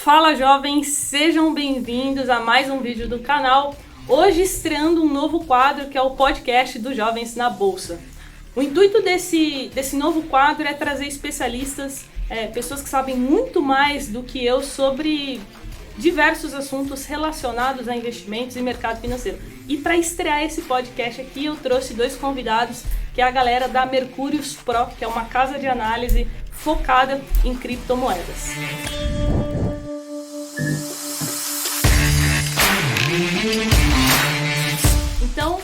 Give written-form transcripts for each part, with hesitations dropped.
Fala jovens, sejam bem-vindos a mais um vídeo do canal. Hoje estreando um novo quadro que é o podcast dos Jovens na Bolsa. O intuito desse novo quadro é trazer especialistas, pessoas que sabem muito mais do que eu sobre diversos assuntos relacionados a investimentos e mercado financeiro. E para estrear esse podcast aqui eu trouxe dois convidados, que é a galera da Mercúrios Pro, que é uma casa de análise focada em criptomoedas. Então,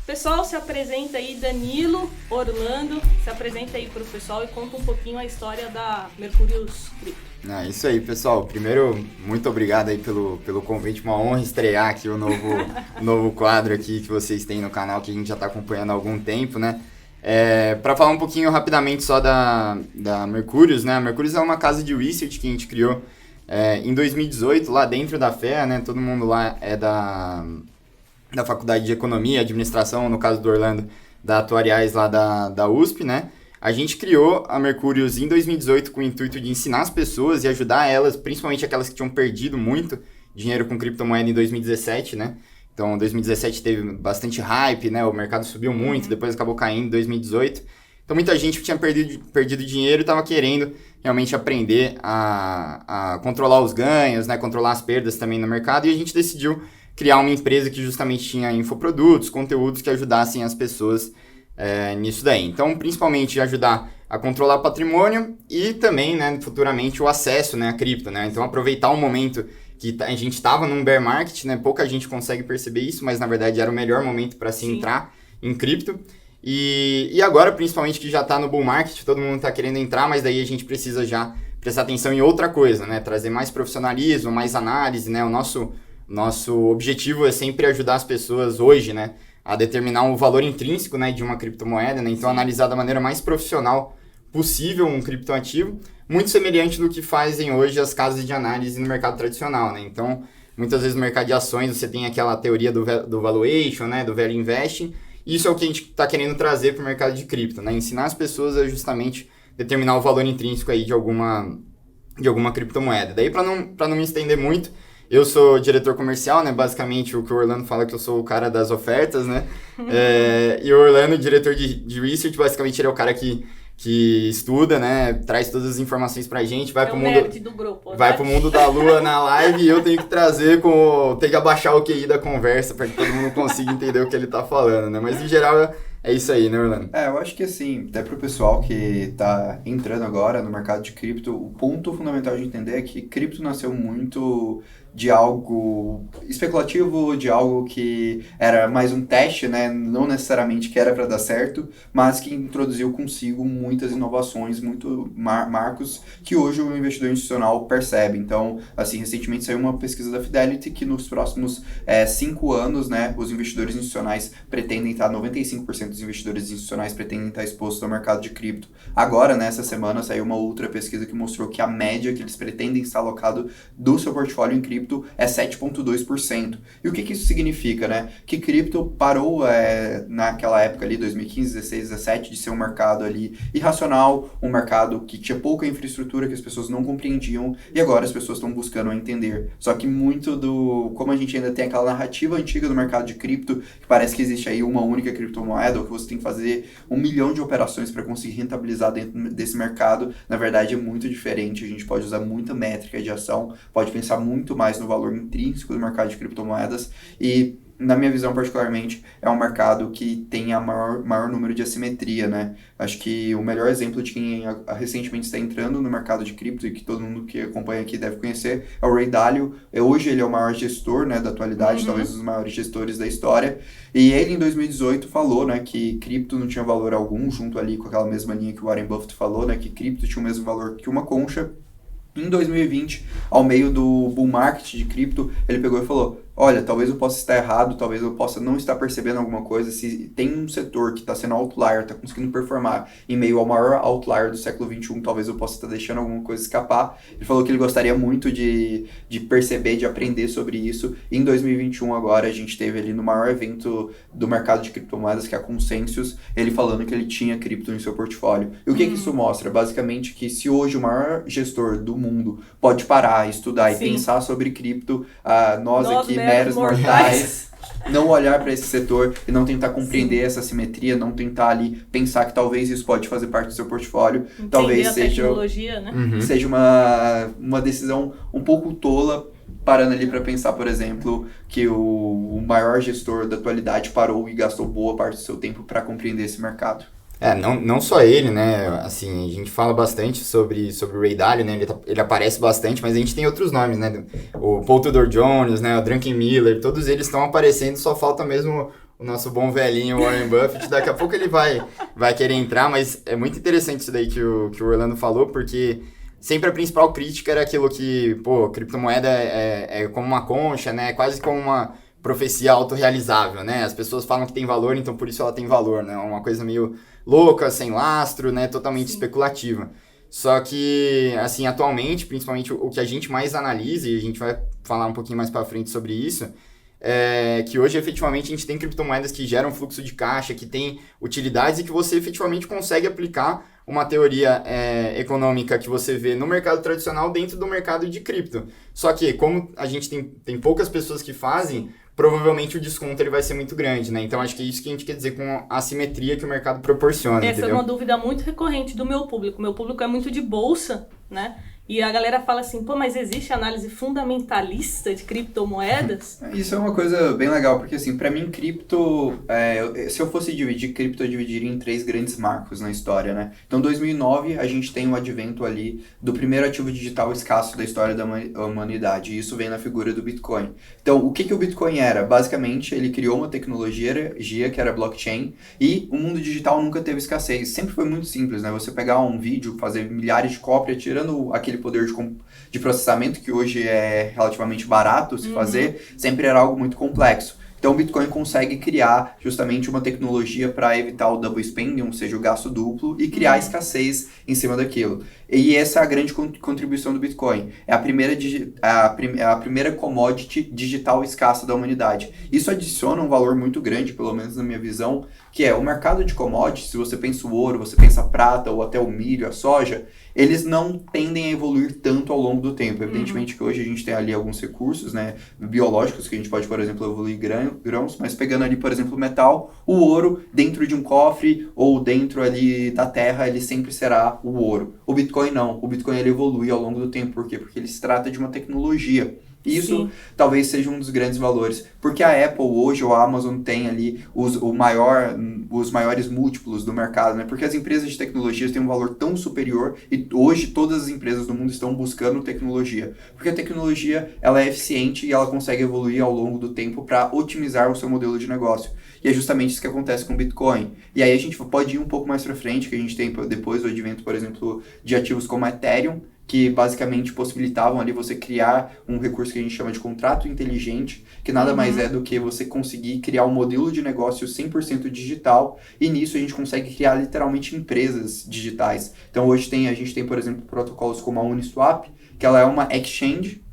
pessoal, se apresenta aí, Danilo, Orlando, se apresenta aí para o pessoal e conta um pouquinho a história da Mercúrios Cripto. Isso aí, pessoal. Primeiro, muito obrigado aí pelo convite, uma honra estrear aqui o novo quadro aqui que vocês têm no canal, que a gente já está acompanhando há algum tempo, né? Para falar um pouquinho rapidamente só da Mercúrios, né? A Mercúrios é uma casa de research que a gente criou em 2018, lá dentro da FEA, né? Todo mundo lá é da Faculdade de Economia e Administração, no caso do Orlando, da Atuariais lá da USP, né? A gente criou a Mercúrios em 2018 com o intuito de ensinar as pessoas e ajudar elas, principalmente aquelas que tinham perdido muito dinheiro com criptomoeda em 2017, né? Então, 2017 teve bastante hype, né? O mercado subiu muito, depois acabou caindo em 2018. Então, muita gente tinha perdido dinheiro e estava querendo realmente aprender a controlar os ganhos, né? Controlar as perdas também no mercado. E a gente decidiu criar uma empresa que justamente tinha infoprodutos, conteúdos que ajudassem as pessoas nisso daí. Então, principalmente ajudar a controlar o patrimônio e também, né, futuramente, o acesso, né, à cripto, né? Então, aproveitar o momento que a gente estava num bear market, né? Pouca gente consegue perceber isso, mas na verdade era o melhor momento para se entrar em cripto. E agora, principalmente, que já está no bull market, todo mundo está querendo entrar, mas daí a gente precisa já prestar atenção em outra coisa, né? Trazer mais profissionalismo, mais análise, né? O nosso objetivo é sempre ajudar as pessoas hoje, né, a determinar o valor intrínseco, né, de uma criptomoeda, né? Então, analisar da maneira mais profissional possível um criptoativo, muito semelhante do que fazem hoje as casas de análise no mercado tradicional, né? Então, muitas vezes no mercado de ações você tem aquela teoria do valuation, né, do value investing. Isso é o que a gente está querendo trazer para o mercado de cripto, né? Ensinar as pessoas a justamente determinar o valor intrínseco aí de alguma criptomoeda. Daí, para não me estender muito, eu sou diretor comercial, né? Basicamente, o que o Orlando fala que eu sou o cara das ofertas, né? E o Orlando, diretor de research, basicamente ele é o cara que estuda, né? Traz todas as informações pra gente, vai pro mundo nerd do grupo, vai né? pro mundo da lua na live e eu tenho que trazer tenho que abaixar o QI da conversa para que todo mundo consiga entender o que ele tá falando, né? Mas em geral é isso aí, né, Orlando? Eu acho que assim, até pro pessoal que tá entrando agora no mercado de cripto, o ponto fundamental de entender é que cripto nasceu muito de algo especulativo, de algo que era mais um teste, né? Não necessariamente que era para dar certo, mas que introduziu consigo muitas inovações, muito marcos que hoje o investidor institucional percebe. Então, assim, recentemente saiu uma pesquisa da Fidelity que nos próximos 5 anos, né, os investidores institucionais pretendem estar, 95% dos investidores institucionais pretendem estar expostos ao mercado de cripto. Agora, nessa semana, saiu uma outra pesquisa que mostrou que a média que eles pretendem estar alocado do seu portfólio em cripto é 7,2%. E o que isso significa, né? Que cripto parou naquela época ali, 2015, 16, 17, de ser um mercado ali irracional, um mercado que tinha pouca infraestrutura, que as pessoas não compreendiam, e agora as pessoas estão buscando entender. Só que como a gente ainda tem aquela narrativa antiga do mercado de cripto, que parece que existe aí uma única criptomoeda, ou que você tem que fazer 1 milhão de operações para conseguir rentabilizar dentro desse mercado, na verdade é muito diferente. A gente pode usar muita métrica de ação, pode pensar muito mais no valor intrínseco do mercado de criptomoedas e, na minha visão particularmente, é um mercado que tem a maior número de assimetria, né? Acho que o melhor exemplo de quem recentemente está entrando no mercado de cripto e que todo mundo que acompanha aqui deve conhecer é o Ray Dalio. Hoje ele é o maior gestor, né, da atualidade, talvez um dos maiores gestores da história. E ele, em 2018, falou, né, que cripto não tinha valor algum, junto ali com aquela mesma linha que o Warren Buffett falou, né, que cripto tinha o mesmo valor que uma concha. Em 2020, ao meio do bull market de cripto, ele pegou e falou: olha, talvez eu possa estar errado, talvez eu possa não estar percebendo alguma coisa, se tem um setor que está sendo outlier, está conseguindo performar em meio ao maior outlier do século XXI, talvez eu possa estar deixando alguma coisa escapar. Ele falou que ele gostaria muito de perceber, de aprender sobre isso. Em 2021 agora, a gente teve ali no maior evento do mercado de criptomoedas, que é a Consensus, ele falando que ele tinha cripto em seu portfólio. E o que isso mostra? Basicamente que se hoje o maior gestor do mundo pode parar, estudar e pensar sobre cripto, nós aqui, meros mortais, não olhar para esse setor e não tentar compreender essa simetria, não tentar ali pensar que talvez isso pode fazer parte do seu portfólio, entender talvez a seja, tecnologia, né? seja uma decisão um pouco tola, parando ali para pensar, por exemplo, que o maior gestor da atualidade parou e gastou boa parte do seu tempo para compreender esse mercado. Não só ele, né, assim, a gente fala bastante sobre o Ray Dalio, né, ele aparece bastante, mas a gente tem outros nomes, né, o Paul Tudor Jones, né, o Drunken Miller, todos eles estão aparecendo, só falta mesmo o nosso bom velhinho Warren Buffett, daqui a pouco ele vai querer entrar, mas é muito interessante isso daí que o Orlando falou, porque sempre a principal crítica era aquilo que, criptomoeda é como uma concha, né, quase como uma profecia autorrealizável, né, as pessoas falam que tem valor, então por isso ela tem valor, né, uma coisa meio louca, sem lastro, né, totalmente especulativa. Só que, assim, atualmente, principalmente o que a gente mais analisa, e a gente vai falar um pouquinho mais para frente sobre isso, é que hoje, efetivamente, a gente tem criptomoedas que geram fluxo de caixa, que tem utilidades e que você, efetivamente, consegue aplicar uma teoria econômica que você vê no mercado tradicional dentro do mercado de cripto. Só que, como a gente tem poucas pessoas que fazem, provavelmente o desconto ele vai ser muito grande, né? Então, acho que é isso que a gente quer dizer com a assimetria que o mercado proporciona, Essa entendeu? é uma dúvida muito recorrente do meu público. Meu público é muito de bolsa, né? E a galera fala assim, mas existe análise fundamentalista de criptomoedas? Isso é uma coisa bem legal, porque assim, pra mim, cripto, se eu fosse dividir cripto, eu dividiria em 3 grandes marcos na história, né? Então, em 2009, a gente tem o advento ali do primeiro ativo digital escasso da história da humanidade, e isso vem na figura do Bitcoin. Então, o que o Bitcoin era? Basicamente, ele criou uma tecnologia que era blockchain, e o mundo digital nunca teve escassez. Sempre foi muito simples, né? Você pegar um vídeo, fazer milhares de cópias, tirando aquele poder de processamento que hoje é relativamente barato se fazer, sempre era algo muito complexo. Então o Bitcoin consegue criar justamente uma tecnologia para evitar o double spending, ou seja, o gasto duplo, e criar escassez em cima daquilo. E essa é a grande contribuição do Bitcoin. É a primeira commodity digital escassa da humanidade. Isso adiciona um valor muito grande, pelo menos na minha visão, que é o mercado de commodities. Se você pensa o ouro, você pensa a prata, ou até o milho, a soja, eles não tendem a evoluir tanto ao longo do tempo. Evidentemente que hoje a gente tem ali alguns recursos, né, biológicos, que a gente pode, por exemplo, evoluir grãos, mas pegando ali, por exemplo, o metal, o ouro, dentro de um cofre ou dentro ali da terra, ele sempre será o ouro. O Bitcoin não. O Bitcoin ele evolui ao longo do tempo. Por quê? Porque ele se trata de uma tecnologia. Isso talvez seja um dos grandes valores. Porque a Apple hoje, ou a Amazon, tem ali os maiores múltiplos do mercado, né? Porque as empresas de tecnologias têm um valor tão superior e hoje todas as empresas do mundo estão buscando tecnologia. Porque a tecnologia ela é eficiente e ela consegue evoluir ao longo do tempo para otimizar o seu modelo de negócio. E é justamente isso que acontece com o Bitcoin. E aí a gente pode ir um pouco mais para frente, que a gente tem depois do advento, por exemplo, de ativos como a Ethereum, que basicamente possibilitavam ali você criar um recurso que a gente chama de contrato inteligente, que nada mais é do que você conseguir criar um modelo de negócio 100% digital, e nisso a gente consegue criar literalmente empresas digitais. Então hoje a gente tem, por exemplo, protocolos como a Uniswap, que ela é uma exchange.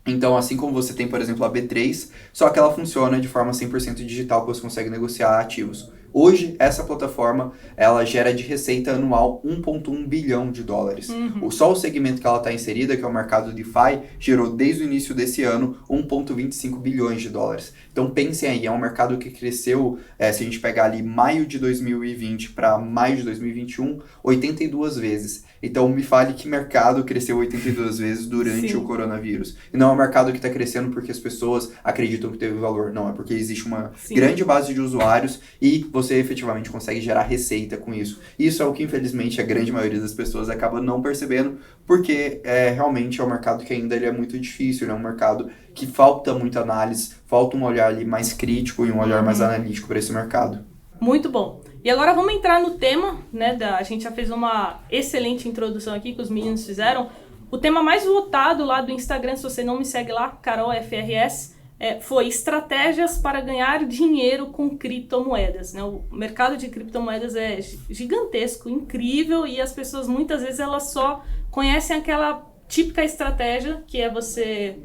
Então, assim como você tem, por exemplo, a B3, só que ela funciona de forma 100% digital, que você consegue negociar ativos. Hoje, essa plataforma, ela gera de receita anual 1,1 bilhão de dólares. Só o segmento que ela está inserida, que é o mercado DeFi, gerou desde o início desse ano 1,25 bilhões de dólares. Então, pensem aí, é um mercado que cresceu, se a gente pegar ali maio de 2020 para maio de 2021, 82 vezes. Então, me fale que mercado cresceu 82 vezes durante o coronavírus. E não é um mercado que está crescendo porque as pessoas acreditam que teve valor. Não, é porque existe uma grande base de usuários e você efetivamente consegue gerar receita com isso. Isso é o que, infelizmente, a grande maioria das pessoas acaba não percebendo, porque realmente é um mercado que ainda ele é muito difícil, é um mercado que falta muita análise, falta um olhar ali mais crítico e um olhar mais analítico para esse mercado. Muito bom. E agora vamos entrar no tema, né? A gente já fez uma excelente introdução aqui que os meninos fizeram. O tema mais votado lá do Instagram, se você não me segue lá, Carol FRS, foi estratégias para ganhar dinheiro com criptomoedas, né? O mercado de criptomoedas é gigantesco, incrível, e as pessoas muitas vezes elas só conhecem aquela típica estratégia que é você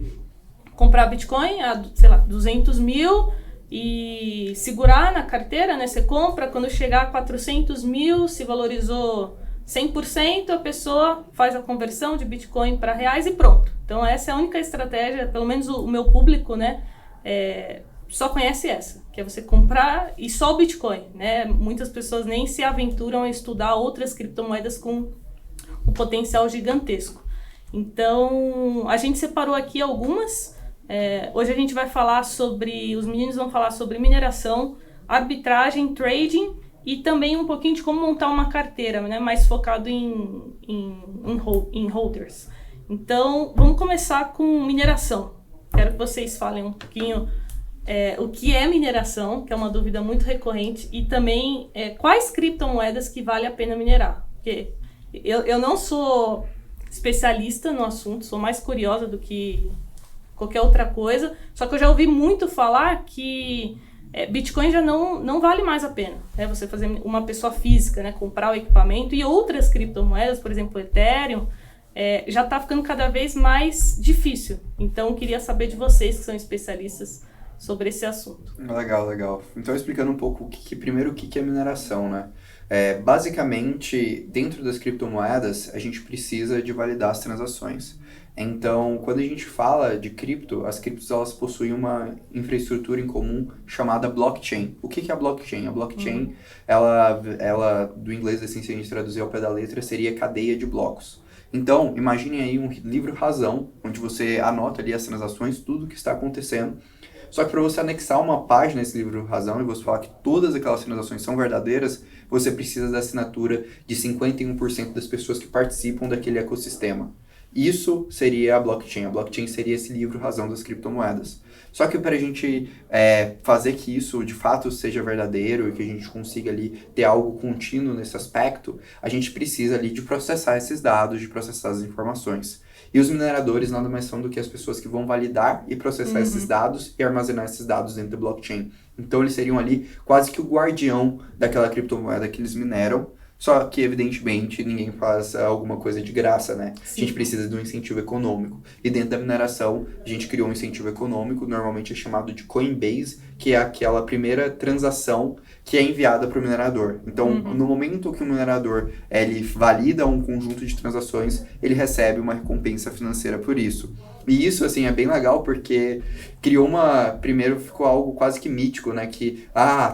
comprar Bitcoin a, sei lá, 200 mil e segurar na carteira, né? Você compra, quando chegar a 400 mil, se valorizou 100%, a pessoa faz a conversão de Bitcoin para reais e pronto. Então essa é a única estratégia, pelo menos o meu público, né, só conhece essa, que é você comprar e só o Bitcoin, né? Muitas pessoas nem se aventuram a estudar outras criptomoedas com um potencial gigantesco. Então a gente separou aqui algumas. Hoje a gente vai falar os meninos vão falar sobre mineração, arbitragem, trading e também um pouquinho de como montar uma carteira, né, mais focado em holders. Então, vamos começar com mineração. Quero que vocês falem um pouquinho o que é mineração, que é uma dúvida muito recorrente, e também quais criptomoedas que vale a pena minerar. Porque eu não sou especialista no assunto, sou mais curiosa do que qualquer outra coisa, só que eu já ouvi muito falar que Bitcoin já não vale mais a pena, né? Você fazer uma pessoa física, né, comprar o equipamento, e outras criptomoedas, por exemplo, o Ethereum, já está ficando cada vez mais difícil. Então, eu queria saber de vocês, que são especialistas sobre esse assunto. Legal. Então, explicando um pouco primeiro o que é mineração, né? Basicamente, dentro das criptomoedas, a gente precisa de validar as transações. Então, quando a gente fala de cripto, as criptos elas possuem uma infraestrutura em comum chamada blockchain. O que é a blockchain? A blockchain, ela do inglês, assim, se a gente traduzir ao pé da letra, seria cadeia de blocos. Então, imagine aí um livro-razão, onde você anota ali as transações, tudo que está acontecendo. Só que para você anexar uma página nesse livro-razão e você falar que todas aquelas transações são verdadeiras, você precisa da assinatura de 51% das pessoas que participam daquele ecossistema. Isso seria a blockchain. A blockchain seria esse livro-razão das criptomoedas. Só que para a gente fazer que isso de fato seja verdadeiro e que a gente consiga ali ter algo contínuo nesse aspecto, a gente precisa ali de processar esses dados, de processar as informações. E os mineradores nada mais são do que as pessoas que vão validar e processar esses dados e armazenar esses dados dentro da blockchain. Então eles seriam ali quase que o guardião daquela criptomoeda que eles mineram. Só que, evidentemente, ninguém faz alguma coisa de graça, né? Sim. A gente precisa de um incentivo econômico. E dentro da mineração, a gente criou um incentivo econômico, normalmente é chamado de Coinbase, que é aquela primeira transação que é enviada para o minerador. Então, no momento que o minerador ele valida um conjunto de transações, ele recebe uma recompensa financeira por isso. E isso, assim, é bem legal porque primeiro ficou algo quase que mítico, né? Que,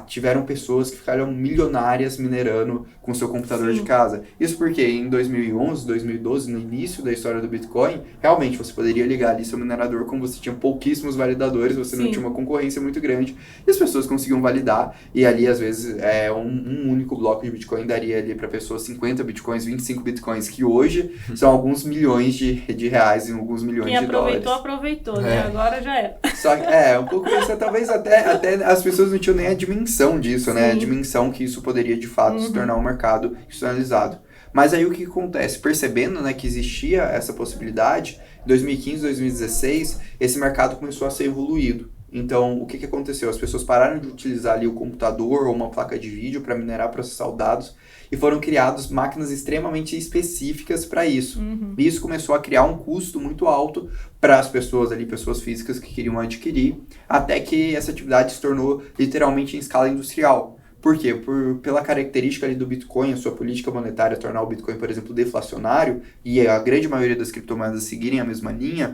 tiveram pessoas que ficaram milionárias minerando com seu computador de casa. Isso porque em 2011, 2012, no início da história do Bitcoin, realmente você poderia ligar ali seu minerador como você tinha pouquíssimos validadores, você não tinha uma concorrência muito grande, e as pessoas conseguiam validar, e ali, às vezes, um único bloco de Bitcoin daria ali para pessoa 50 Bitcoins, 25 Bitcoins, que hoje são alguns milhões de reais e alguns milhões de dólares. Aproveitou, né? Agora já era. Só que, um pouco isso, talvez até as pessoas não tinham nem a dimensão disso, né? A dimensão que isso poderia, de fato, se tornar um mercado institucionalizado. Mas aí o que acontece? Percebendo, né, que existia essa possibilidade, em 2015, 2016, esse mercado começou a ser evoluído. Então, o que aconteceu? As pessoas pararam de utilizar ali o computador ou uma placa de vídeo para minerar, processar os dados, e foram criadas máquinas extremamente específicas para isso. E isso começou a criar um custo muito alto para as pessoas ali, pessoas físicas que queriam adquirir, até que essa atividade se tornou literalmente em escala industrial. Por quê? Pela característica ali do Bitcoin, a sua política monetária tornar o Bitcoin, por exemplo, deflacionário, e a grande maioria das criptomoedas seguirem a mesma linha,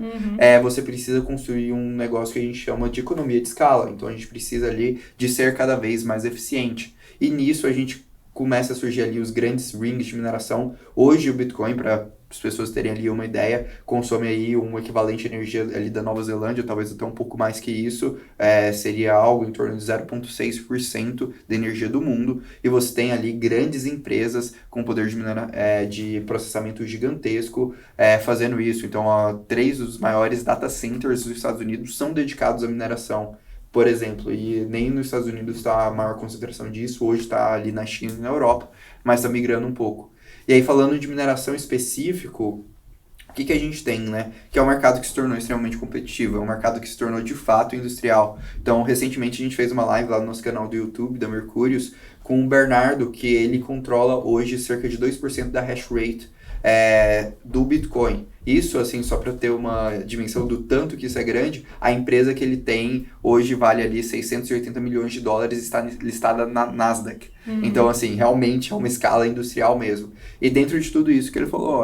você precisa construir um negócio que a gente chama de economia de escala. Então a gente precisa ali de ser cada vez mais eficiente. E nisso a gente começa a surgir ali os grandes rings de mineração. Hoje o Bitcoin, para as pessoas terem ali uma ideia, consome aí um equivalente de energia ali da Nova Zelândia, talvez até um pouco mais que isso, seria algo em torno de 0,6% da energia do mundo, e você tem ali grandes empresas com poder de processamento gigantesco fazendo isso. Então, 3 dos maiores data centers dos Estados Unidos são dedicados à mineração, por exemplo, e nem nos Estados Unidos está a maior concentração disso, hoje está ali na China e na Europa, mas está migrando um pouco. E aí, falando de mineração específico, o que a gente tem, né? Que é um mercado que se tornou extremamente competitivo, é um mercado que se tornou de fato industrial. Então, recentemente a gente fez uma live lá no nosso canal do YouTube, da Mercúrios, com o Bernardo, que ele controla hoje cerca de 2% da hash rate do Bitcoin. Isso, assim, só para ter uma dimensão do tanto que isso é grande, a empresa que ele tem hoje vale ali 680 milhões de dólares e está listada na Nasdaq. Então, assim, realmente é uma escala industrial mesmo. E dentro de tudo isso que ele falou,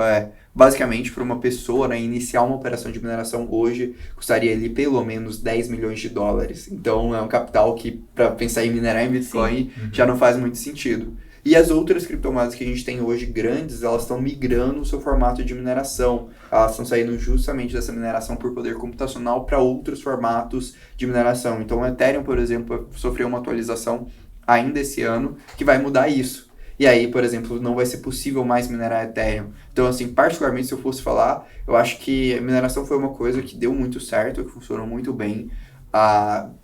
basicamente, para uma pessoa, né, iniciar uma operação de mineração hoje, custaria ali pelo menos 10 milhões de dólares. Então, é um capital que, para pensar em minerar em Bitcoin, já não faz muito sentido. E as outras criptomoedas que a gente tem hoje grandes, elas estão migrando o seu formato de mineração. Elas estão saindo justamente dessa mineração por poder computacional para outros formatos de mineração. Então, o Ethereum, por exemplo, sofreu uma atualização ainda esse ano que vai mudar isso. E aí, por exemplo, não vai ser possível mais minerar Ethereum. Então, assim, particularmente, se eu fosse falar, eu acho que a mineração foi uma coisa que deu muito certo, que funcionou muito bem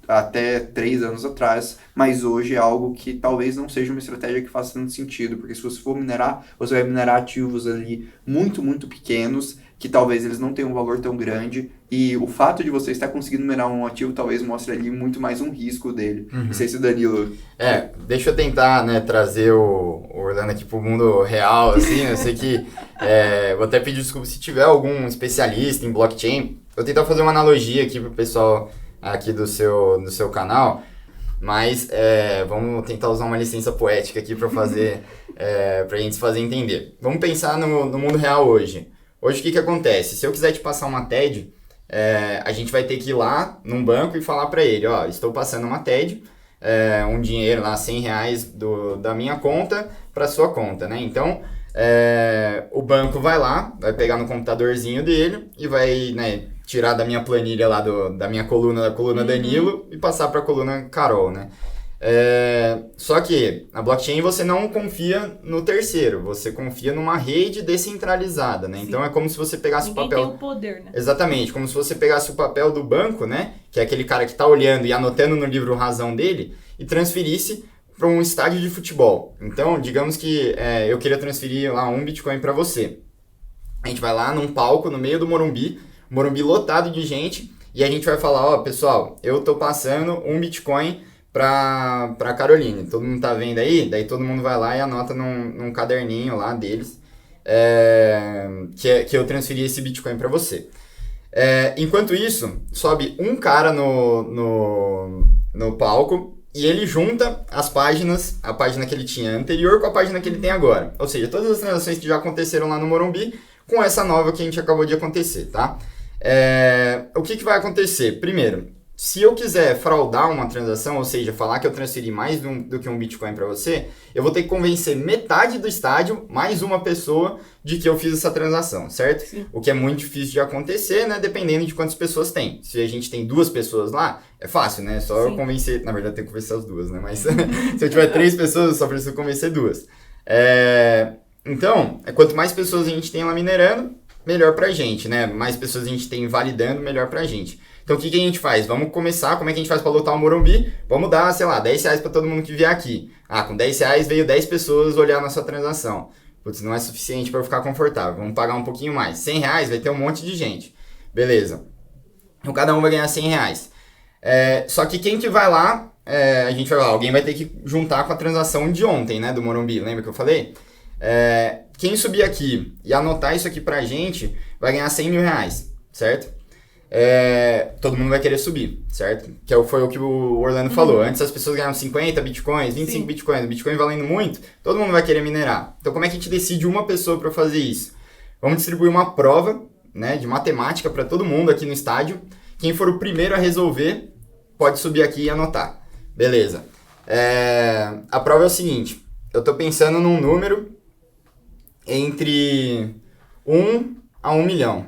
até 3 anos atrás, mas hoje é algo que talvez não seja uma estratégia que faça tanto sentido, porque se você for minerar, você vai minerar ativos ali muito, muito pequenos, que talvez eles não tenham um valor tão grande, e o fato de você estar conseguindo minerar um ativo talvez mostre ali muito mais um risco dele. Não sei se o Danilo... Deixa eu tentar, né, trazer o Orlando aqui pro mundo real, assim, eu sei que vou até pedir desculpa se tiver algum especialista em blockchain, eu tentar fazer uma analogia aqui pro pessoal aqui do seu canal, mas vamos tentar usar uma licença poética aqui para fazer, pra gente se fazer entender. Vamos pensar no mundo real hoje. Hoje o que acontece? Se eu quiser te passar uma TED, a gente vai ter que ir lá num banco e falar para ele, estou passando uma TED, um dinheiro lá, R$100 da minha conta para sua conta, né? Então, o banco vai lá, vai pegar no computadorzinho dele e vai, né, tirar da minha planilha lá, da minha coluna, Danilo, e passar para a coluna Carol, né? Só que na blockchain você não confia no terceiro, você confia numa rede descentralizada, né? Sim. Então é como se você pegasse Ninguém o papel... tem o poder, né? Exatamente, como se você pegasse o papel do banco, né? Que é aquele cara que está olhando e anotando no livro razão dele, e transferisse para um estádio de futebol. Então, digamos que eu queria transferir lá 1 Bitcoin para você. A gente vai lá num palco no meio do Morumbi lotado de gente, e a gente vai falar, pessoal, eu tô passando 1 Bitcoin pra Caroline. Todo mundo tá vendo aí? Daí todo mundo vai lá e anota num caderninho lá deles, que eu transferi esse Bitcoin para você. Enquanto isso, sobe um cara no palco e ele junta as páginas, a página que ele tinha anterior com a página que ele tem agora. Ou seja, todas as transações que já aconteceram lá no Morumbi com essa nova que a gente acabou de acontecer, tá? O que vai acontecer? Primeiro, se eu quiser fraudar uma transação, ou seja, falar que eu transferi mais do que um Bitcoin para você, eu vou ter que convencer metade do estádio, mais uma pessoa, de que eu fiz essa transação, certo? Sim. O que é muito difícil de acontecer, né? Dependendo de quantas pessoas tem. Se a gente tem 2 pessoas lá, é fácil, né? Só eu convencer... Na verdade, eu tenho que convencer as 2, né? Mas se eu tiver 3 pessoas, eu só preciso convencer 2. Então, quanto mais pessoas a gente tem lá minerando, melhor pra gente, né? Mais pessoas a gente tem validando, melhor pra gente. Então, o que a gente faz? Vamos começar, como é que a gente faz para lotar o Morumbi? Vamos dar, sei lá, R$10 para todo mundo que vier aqui. Com R$10 veio 10 pessoas olhar a nossa transação. Putz, não é suficiente para eu ficar confortável. Vamos pagar um pouquinho mais. R$100 vai ter um monte de gente. Beleza. Então, cada um vai ganhar R$100. Só que quem que vai lá, a gente vai lá, alguém vai ter que juntar com a transação de ontem, né, do Morumbi. Lembra que eu falei? Quem subir aqui e anotar isso aqui pra gente, vai ganhar R$100 mil, certo? Todo mundo vai querer subir, certo? Que foi o que o Orlando falou. Antes as pessoas ganhavam 50 bitcoins, 25 bitcoins, o bitcoin valendo muito, todo mundo vai querer minerar. Então como é que a gente decide uma pessoa para fazer isso? Vamos distribuir uma prova, né, de matemática para todo mundo aqui no estádio. Quem for o primeiro a resolver, pode subir aqui e anotar. Beleza. A prova é o seguinte, eu tô pensando num número entre 1 a 1 milhão,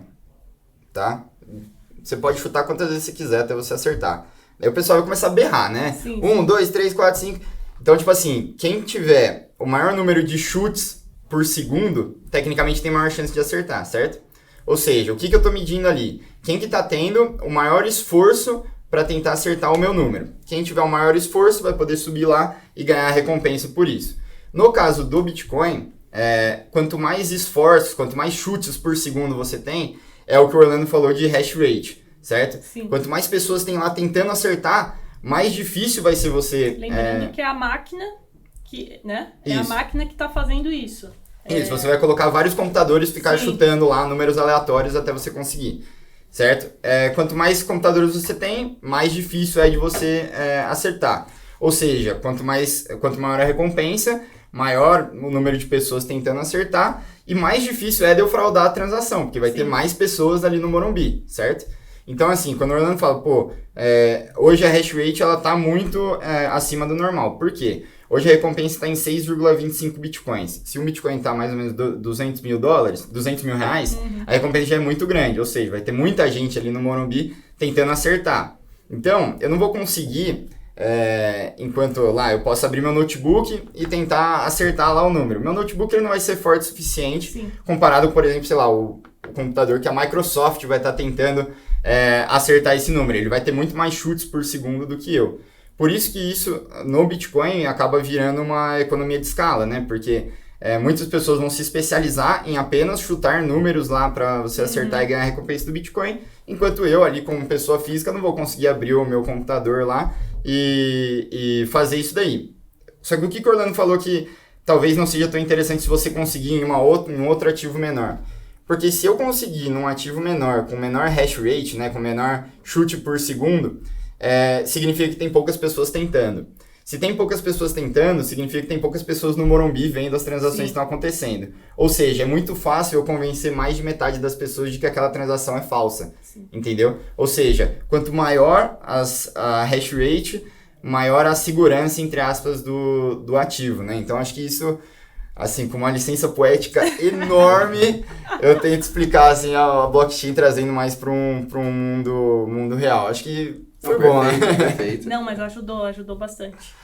tá? Você pode chutar quantas vezes você quiser até você acertar. Aí o pessoal vai começar a berrar, né? Sim. 1, 2, 3, 4, 5. Então, tipo assim, quem tiver o maior número de chutes por segundo, tecnicamente tem maior chance de acertar, certo? Ou seja, o que eu tô medindo ali? Quem que tá tendo o maior esforço para tentar acertar o meu número? Quem tiver o maior esforço vai poder subir lá e ganhar a recompensa por isso. No caso do Bitcoin, quanto mais esforços, quanto mais chutes por segundo você tem, é o que o Orlando falou de hash rate, certo? Sim. Quanto mais pessoas tem lá tentando acertar, mais difícil vai ser você... Lembrando que é a máquina que, né? É a Isso. máquina que está fazendo isso. Isso, você vai colocar vários computadores e ficar Sim. chutando lá números aleatórios até você conseguir, certo? Quanto mais computadores você tem, mais difícil é de você acertar. Ou seja, quanto maior a recompensa, maior o número de pessoas tentando acertar e mais difícil é de eu fraudar a transação, porque vai ter mais pessoas ali no Morumbi, certo? Então, assim, quando o Orlando fala, hoje a hash rate ela tá muito acima do normal. Por quê? Hoje a recompensa está em 6,25 bitcoins. Se um bitcoin está mais ou menos $200 mil, R$200 mil, a recompensa já é muito grande. Ou seja, vai ter muita gente ali no Morumbi tentando acertar. Então, eu não vou conseguir, enquanto lá eu posso abrir meu notebook e tentar acertar lá o número. Meu notebook ele não vai ser forte o suficiente comparado, por exemplo, sei lá, o computador que a Microsoft vai estar tentando acertar esse número. Ele vai ter muito mais chutes por segundo do que eu. Por isso que isso, no Bitcoin, acaba virando uma economia de escala, né? Porque muitas pessoas vão se especializar em apenas chutar números lá para você acertar e ganhar a recompensa do Bitcoin, enquanto eu, ali como pessoa física, não vou conseguir abrir o meu computador lá e fazer isso daí. Só que o que o Orlando falou que talvez não seja tão interessante se você conseguir em um outro ativo menor. Porque se eu conseguir num ativo menor, com menor hash rate, né, com menor chute por segundo, significa que tem poucas pessoas tentando. Se tem poucas pessoas tentando, significa que tem poucas pessoas no Morumbi vendo as transações que estão acontecendo. Ou seja, é muito fácil eu convencer mais de metade das pessoas de que aquela transação é falsa. Entendeu? Ou seja, quanto maior a hash rate, maior a segurança, entre aspas, do ativo, né? Então, acho que isso, assim, com uma licença poética enorme, eu tento explicar, assim, a blockchain trazendo mais para um mundo real. Acho que foi bom, né? Perfeito. Não, mas ajudou bastante.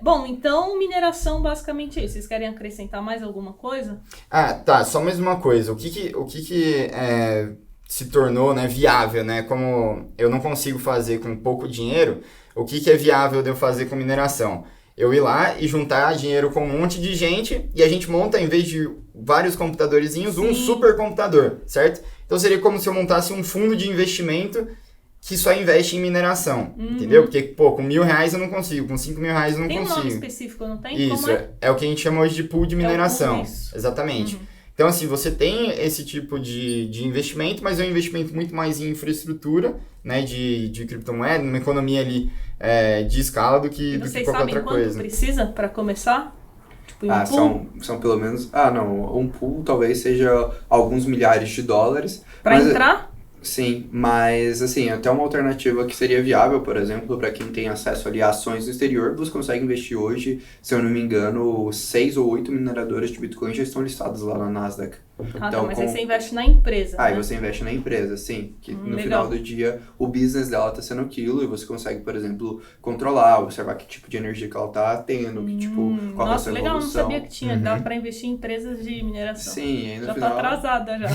Bom, então mineração basicamente é isso. Vocês querem acrescentar mais alguma coisa? Tá, só mais uma coisa. O que se tornou, né, viável, né? Como eu não consigo fazer com pouco dinheiro, o que é viável de eu fazer com mineração? Eu ir lá e juntar dinheiro com um monte de gente e a gente monta, em vez de vários computadorzinhos, um supercomputador, certo? Então seria como se eu montasse um fundo de investimento que só investe em mineração, entendeu? Porque, com R$1.000 eu não consigo, com R$5.000 eu não consigo. Tem um nome específico, não tem? Isso, Como é o que a gente chama hoje de pool de mineração. Isso. Exatamente. Então, assim, você tem esse tipo de investimento, mas é um investimento muito mais em infraestrutura, né, de criptomoeda, numa economia ali de escala do que qualquer outra coisa. Quanto precisa para começar? Tipo, são pelo menos... um pool talvez seja alguns milhares de dólares. Para entrar? Sim, mas assim, até uma alternativa que seria viável, por exemplo, para quem tem acesso ali a ações no exterior, você consegue investir hoje, se eu não me engano, 6 ou 8 mineradoras de Bitcoin já estão listadas lá na Nasdaq. Então, mas aí você investe na empresa, né? Aí você investe na empresa, sim. Que no legal. final do dia, o business dela está sendo aquilo e você consegue, por exemplo, controlar, observar que tipo de energia que ela está tendo, que tipo, qual é a sua legal, evolução. não sabia que tinha. Dá para investir em empresas de mineração. Sim, aí no já final... tá atrasada já.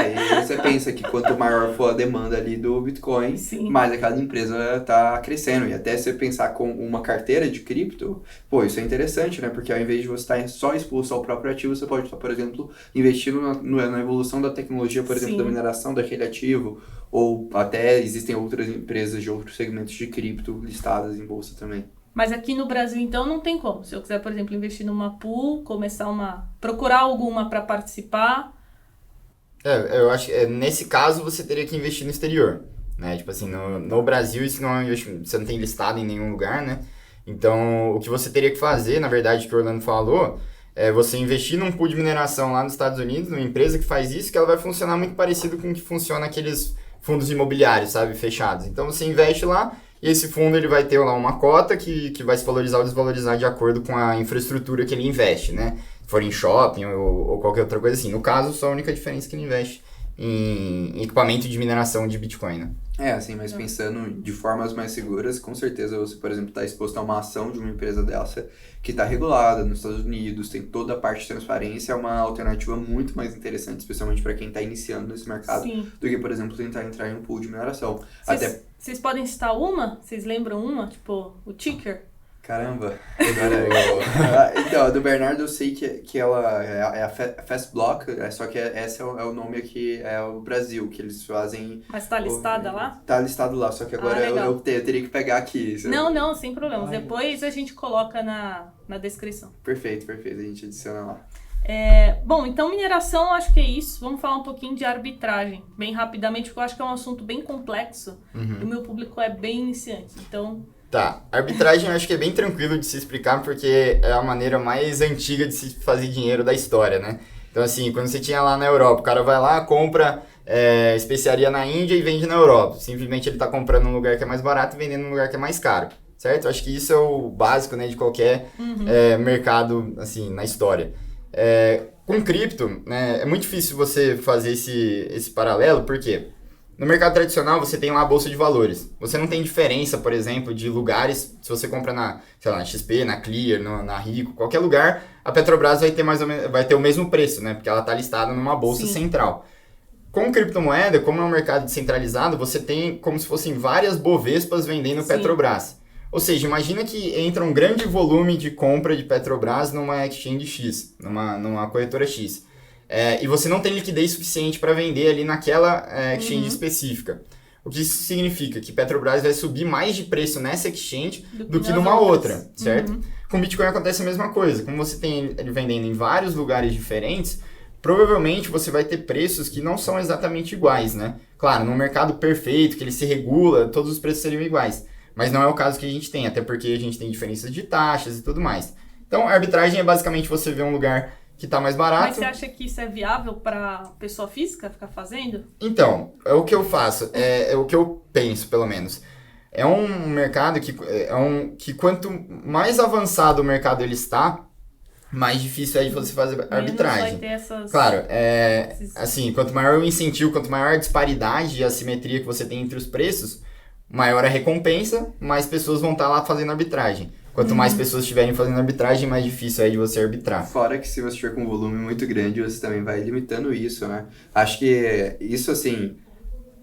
E você pensa que quanto maior for a demanda ali do Bitcoin, mais aquela empresa tá crescendo. E até você pensar com uma carteira de cripto, isso é interessante, né? Porque ao invés de você estar só exposto ao próprio ativo, você pode estar, por exemplo, investindo na evolução da tecnologia, por exemplo, da mineração daquele ativo. Ou até existem outras empresas de outros segmentos de cripto listadas em bolsa também. Mas aqui no Brasil, então, não tem como. Se eu quiser, por exemplo, investir numa pool, procurar alguma para participar... Eu acho que nesse caso você teria que investir no exterior, né? Tipo assim, no Brasil isso não é um investimento, você não tem listado em nenhum lugar, né? Então, o que você teria que fazer, na verdade, que o Orlando falou, é você investir num pool de mineração lá nos Estados Unidos, numa empresa que faz isso, que ela vai funcionar muito parecido com o que funciona aqueles fundos imobiliários, sabe, fechados. Então, você investe lá e esse fundo ele vai ter lá uma cota que vai se valorizar ou desvalorizar de acordo com a infraestrutura que ele investe, né? Se for em shopping ou qualquer outra coisa assim. No caso, só a única diferença é que ele investe em equipamento de mineração de Bitcoin, né? Mas pensando de formas mais seguras, com certeza você, por exemplo, está exposto a uma ação de uma empresa dessa que está regulada nos Estados Unidos, tem toda a parte de transparência, é uma alternativa muito mais interessante, especialmente para quem está iniciando nesse mercado, do que, por exemplo, tentar entrar em um pool de mineração. Vocês podem citar uma? Vocês lembram uma? Tipo, o Ticker? Caramba, agora então, a do Bernardo eu sei que ela é a Fast Block, só que esse é o nome aqui, é o Brasil, que eles fazem... Mas tá listada lá? Tá listado lá, só que agora eu teria que pegar aqui. Não, sem problemas. Depois a gente coloca na descrição. Perfeito, a gente adiciona lá. Bom, então mineração, acho que é isso. Vamos falar um pouquinho de arbitragem, bem rapidamente, porque eu acho que é um assunto bem complexo e o meu público é bem iniciante, então... Tá, arbitragem eu acho que é bem tranquilo de se explicar porque é a maneira mais antiga de se fazer dinheiro da história, né? Então assim, quando você tinha lá na Europa, o cara vai lá, compra especiaria na Índia e vende na Europa. Simplesmente ele tá comprando num lugar que é mais barato e vendendo num lugar que é mais caro, certo? Eu acho que isso é o básico, né, de qualquer mercado, assim, na história. Com cripto, né, é muito difícil você fazer esse paralelo, porque no mercado tradicional você tem lá a bolsa de valores. Você não tem diferença, por exemplo, de lugares. Se você compra na, sei lá, na XP, na Clear, na Rico, qualquer lugar, a Petrobras vai ter vai ter o mesmo preço, né? Porque ela está listada numa bolsa central. Com criptomoeda, como é um mercado descentralizado, você tem como se fossem várias Bovespas vendendo Petrobras. Ou seja, imagina que entra um grande volume de compra de Petrobras numa exchange X, numa corretora X. E você não tem liquidez suficiente para vender ali naquela exchange específica. O que isso significa? Que Petrobras vai subir mais de preço nessa exchange do que numa outra, certo? Com Bitcoin acontece a mesma coisa. Como você tem ele vendendo em vários lugares diferentes, provavelmente você vai ter preços que não são exatamente iguais, né? Claro, num mercado perfeito, que ele se regula, todos os preços seriam iguais. Mas não é o caso que a gente tem, até porque a gente tem diferenças de taxas e tudo mais. Então, a arbitragem é basicamente você ver um lugar que está mais barato. Mas você acha que isso é viável para pessoa física ficar fazendo? Então, é o que eu faço, é o que eu penso, pelo menos. É um mercado que quanto mais avançado o mercado ele está, mais difícil é de você fazer arbitragem. Vai ter essas... Claro, assim, quanto maior o incentivo, quanto maior a disparidade e a assimetria que você tem entre os preços, maior a recompensa, mais pessoas vão estar lá fazendo arbitragem. Quanto mais pessoas estiverem fazendo arbitragem, mais difícil é de você arbitrar. Fora que se você estiver com um volume muito grande, você também vai limitando isso, né? Acho que isso, assim,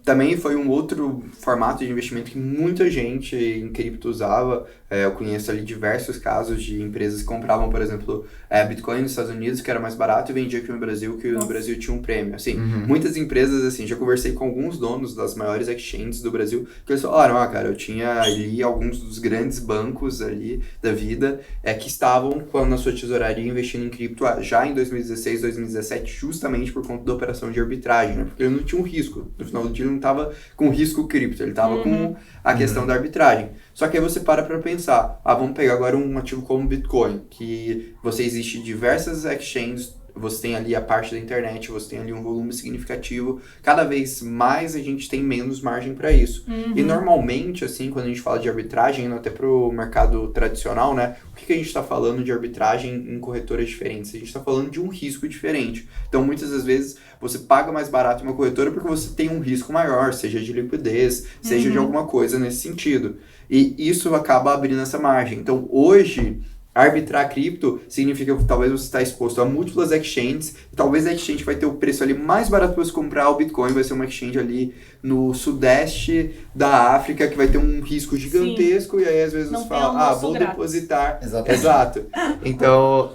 também foi um outro formato de investimento que muita gente em cripto usava. Eu conheço ali diversos casos de empresas que compravam, por exemplo, Bitcoin nos Estados Unidos, que era mais barato, e vendia aqui no Brasil, que no Brasil tinha um prêmio. Assim, muitas empresas, assim, já conversei com alguns donos das maiores exchanges do Brasil, que eles falaram, cara, eu tinha ali alguns dos grandes bancos ali da vida, que estavam na sua tesouraria investindo em cripto já em 2016, 2017, justamente por conta da operação de arbitragem, né? Porque ele não tinha um risco. No final do dia, ele não estava com risco cripto, ele estava com a questão da arbitragem. Só que aí você para pensar, vamos pegar agora um ativo como Bitcoin, que existe diversas exchanges, você tem ali a parte da internet, você tem ali um volume significativo, cada vez mais a gente tem menos margem para isso. E normalmente, assim, quando a gente fala de arbitragem, indo até para o mercado tradicional, né, o que a gente está falando de arbitragem em corretoras diferentes? A gente está falando de um risco diferente. Então, muitas das vezes, você paga mais barato em uma corretora porque você tem um risco maior, seja de liquidez, seja de alguma coisa nesse sentido. E isso acaba abrindo essa margem. Então, hoje, arbitrar cripto significa que talvez você está exposto a múltiplas exchanges, e talvez a exchange vai ter o preço ali mais barato para você comprar o Bitcoin, vai ser uma exchange ali no sudeste da África, que vai ter um risco gigantesco, e aí às vezes você fala, vou depositar. Exato. Então,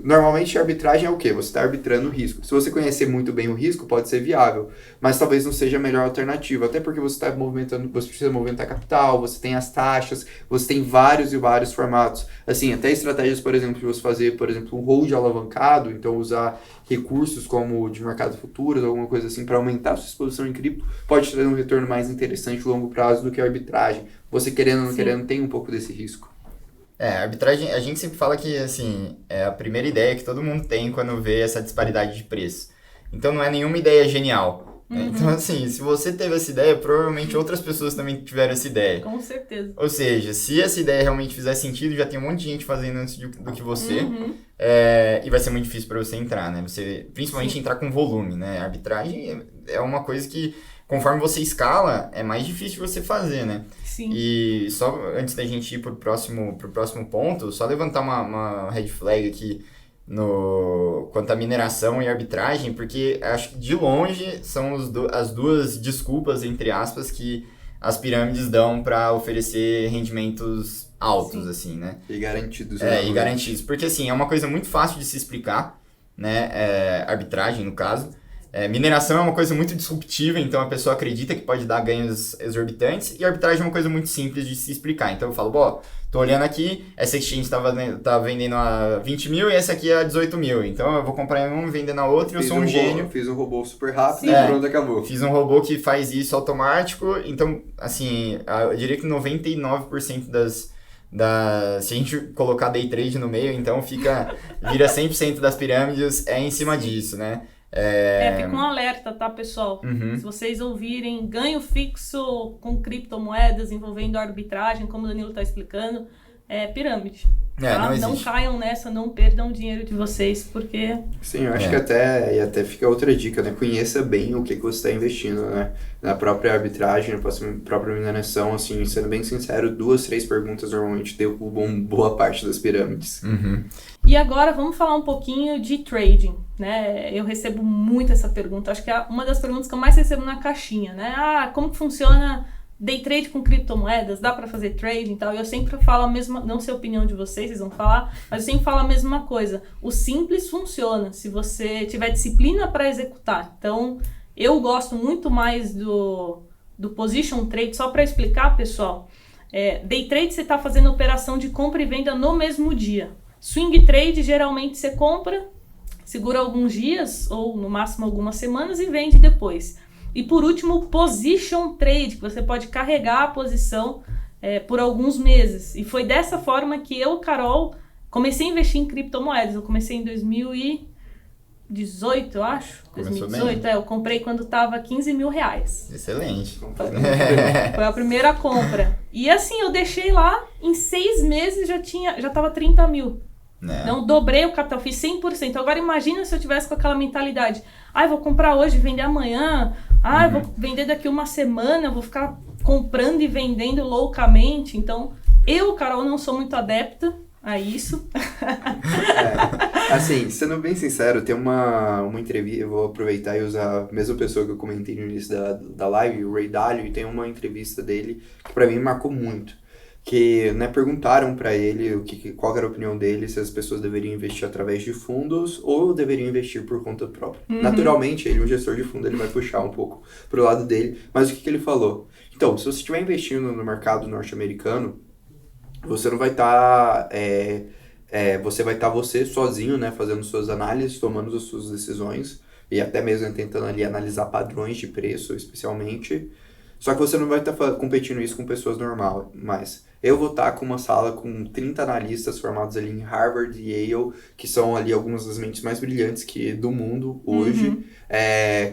normalmente a arbitragem é o quê? Você está arbitrando o risco. Se você conhecer muito bem o risco, pode ser viável, mas talvez não seja a melhor alternativa, até porque você está movimentando, você precisa movimentar capital, você tem as taxas, você tem vários e vários formatos. Assim, até estratégias, por exemplo, de você fazer, por exemplo, um hold alavancado, então usar recursos como de mercado futuros, alguma coisa assim, para aumentar a sua exposição em cripto, pode trazer um retorno mais interessante a longo prazo do que a arbitragem. Você querendo ou não querendo, tem um pouco desse risco. A arbitragem, a gente sempre fala que, assim, é a primeira ideia que todo mundo tem quando vê essa disparidade de preço. Então, não é nenhuma ideia genial. Então, assim, se você teve essa ideia, provavelmente outras pessoas também tiveram essa ideia. Com certeza. Ou seja, se essa ideia realmente fizer sentido, já tem um monte de gente fazendo antes do que você, e vai ser muito difícil para você entrar, né? Você, principalmente entrar com volume, né? A arbitragem é uma coisa que, conforme você escala, é mais difícil você fazer, né? Sim. E só antes da gente ir pro próximo ponto, só levantar uma red flag aqui quanto à mineração e arbitragem, porque acho que de longe são as duas desculpas, entre aspas, que as pirâmides dão para oferecer rendimentos altos, assim, né? E garantidos. E garantidos. Porque, assim, é uma coisa muito fácil de se explicar, né? Arbitragem, no caso. Mineração é uma coisa muito disruptiva, então a pessoa acredita que pode dar ganhos exorbitantes, e arbitragem é uma coisa muito simples de se explicar. Então eu falo, tô olhando aqui, essa exchange tá vendendo a 20 mil e essa aqui a 18 mil, então eu vou comprar em um e vender na outra, e eu sou um gênio. Fiz um robô super rápido e pronto, acabou. Fiz um robô que faz isso automático, então, assim, eu diria que 99% se a gente colocar day trade no meio, então vira 100% das pirâmides em cima disso, né? Fica um alerta, tá, pessoal? Uhum. Se vocês ouvirem ganho fixo com criptomoedas envolvendo arbitragem, como o Danilo tá explicando, é pirâmide. Tá? Não caiam nessa, não perdam o dinheiro de vocês, porque... Sim, eu acho que até fica outra dica, né? Conheça bem o que você está investindo, né? Na própria arbitragem, na própria mineração, assim, sendo bem sincero, 2, 3 perguntas normalmente derrubam boa parte das pirâmides. Uhum. E agora vamos falar um pouquinho de trading, né? Eu recebo muito essa pergunta, acho que é uma das perguntas que eu mais recebo na caixinha, né? Como que funciona day trade com criptomoedas? Dá para fazer trading e tal? E eu sempre falo a mesma, não sei a opinião de vocês vão falar, mas eu sempre falo a mesma coisa. O simples funciona, se você tiver disciplina para executar. Então, eu gosto muito mais do position trade, só para explicar, pessoal. Day trade você está fazendo operação de compra e venda no mesmo dia. Swing trade, geralmente você compra, segura alguns dias, ou no máximo algumas semanas, e vende depois. E por último, position trade, que você pode carregar a posição por alguns meses. E foi dessa forma que eu, Carol, comecei a investir em criptomoedas. Eu comecei em 2018, eu acho. Começou 2018, bem. Eu comprei quando estava R$15.000. Excelente. Foi a primeira compra. E assim, eu deixei lá, em 6 meses já estava 30 mil. Então, dobrei o capital, fiz 100%. Agora, imagina se eu tivesse com aquela mentalidade. Eu vou comprar hoje, vender amanhã. Eu vou vender daqui uma semana. Vou ficar comprando e vendendo loucamente. Então, eu, Carol, não sou muito adepta a isso. Assim, sendo bem sincero, tem uma entrevista, eu vou aproveitar e usar a mesma pessoa que eu comentei no início da live, o Ray Dalio, e tem uma entrevista dele que pra mim marcou muito. Que, né, perguntaram para ele qual era a opinião dele, se as pessoas deveriam investir através de fundos ou deveriam investir por conta própria. Naturalmente, ele, um gestor de fundo, ele vai puxar um pouco pro lado dele, mas o que ele falou? Então, se você estiver investindo no mercado norte-americano, você não vai estar... você vai estar você sozinho, né, fazendo suas análises, tomando as suas decisões, e até mesmo tentando ali analisar padrões de preço, especialmente. Só que você não vai estar competindo isso com pessoas normais, mas eu vou estar com uma sala com 30 analistas formados ali em Harvard e Yale, que são ali algumas das mentes mais brilhantes do mundo hoje,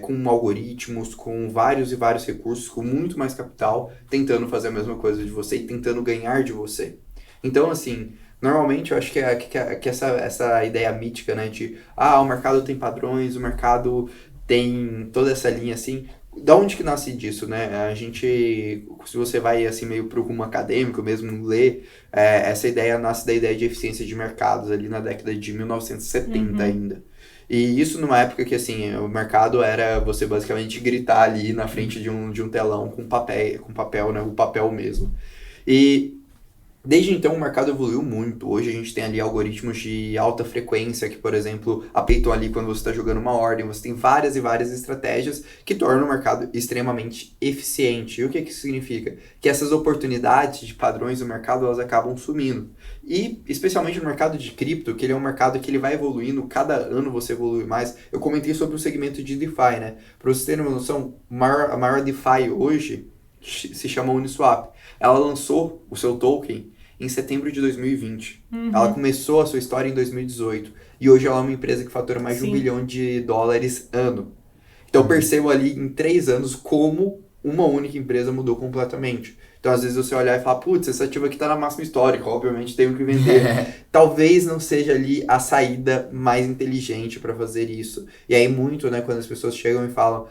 com algoritmos, com vários e vários recursos, com muito mais capital, tentando fazer a mesma coisa de você e tentando ganhar de você. Então, assim, normalmente eu acho que essa ideia mítica, né, de o mercado tem padrões, o mercado tem toda essa linha assim... Da onde que nasce disso, né? A gente, se você vai assim meio pro rumo acadêmico mesmo, ler, essa ideia nasce da ideia de eficiência de mercados ali na década de 1970 ainda. E isso numa época que, assim, o mercado era você basicamente gritar ali na frente de um telão com papel, né? O papel mesmo. E desde então o mercado evoluiu muito. Hoje a gente tem ali algoritmos de alta frequência que, por exemplo, apitam ali quando você está jogando uma ordem. Você tem várias e várias estratégias que tornam o mercado extremamente eficiente. E o que isso significa? Que essas oportunidades de padrões do mercado, elas acabam sumindo. E especialmente no mercado de cripto, que ele é um mercado que ele vai evoluindo, cada ano você evolui mais. Eu comentei sobre o segmento de DeFi, né? Para vocês terem uma noção, a maior DeFi hoje se chama Uniswap. Ela lançou o seu token em setembro de 2020. Ela começou a sua história em 2018. E hoje ela é uma empresa que fatura mais de $1 bilhão ano. Então percebo ali em 3 anos como uma única empresa mudou completamente. Então às vezes você olhar e falar, putz, esse ativo aqui tá na máxima histórica, obviamente tenho que vender. Talvez não seja ali a saída mais inteligente para fazer isso. E aí muito, né, quando as pessoas chegam e falam,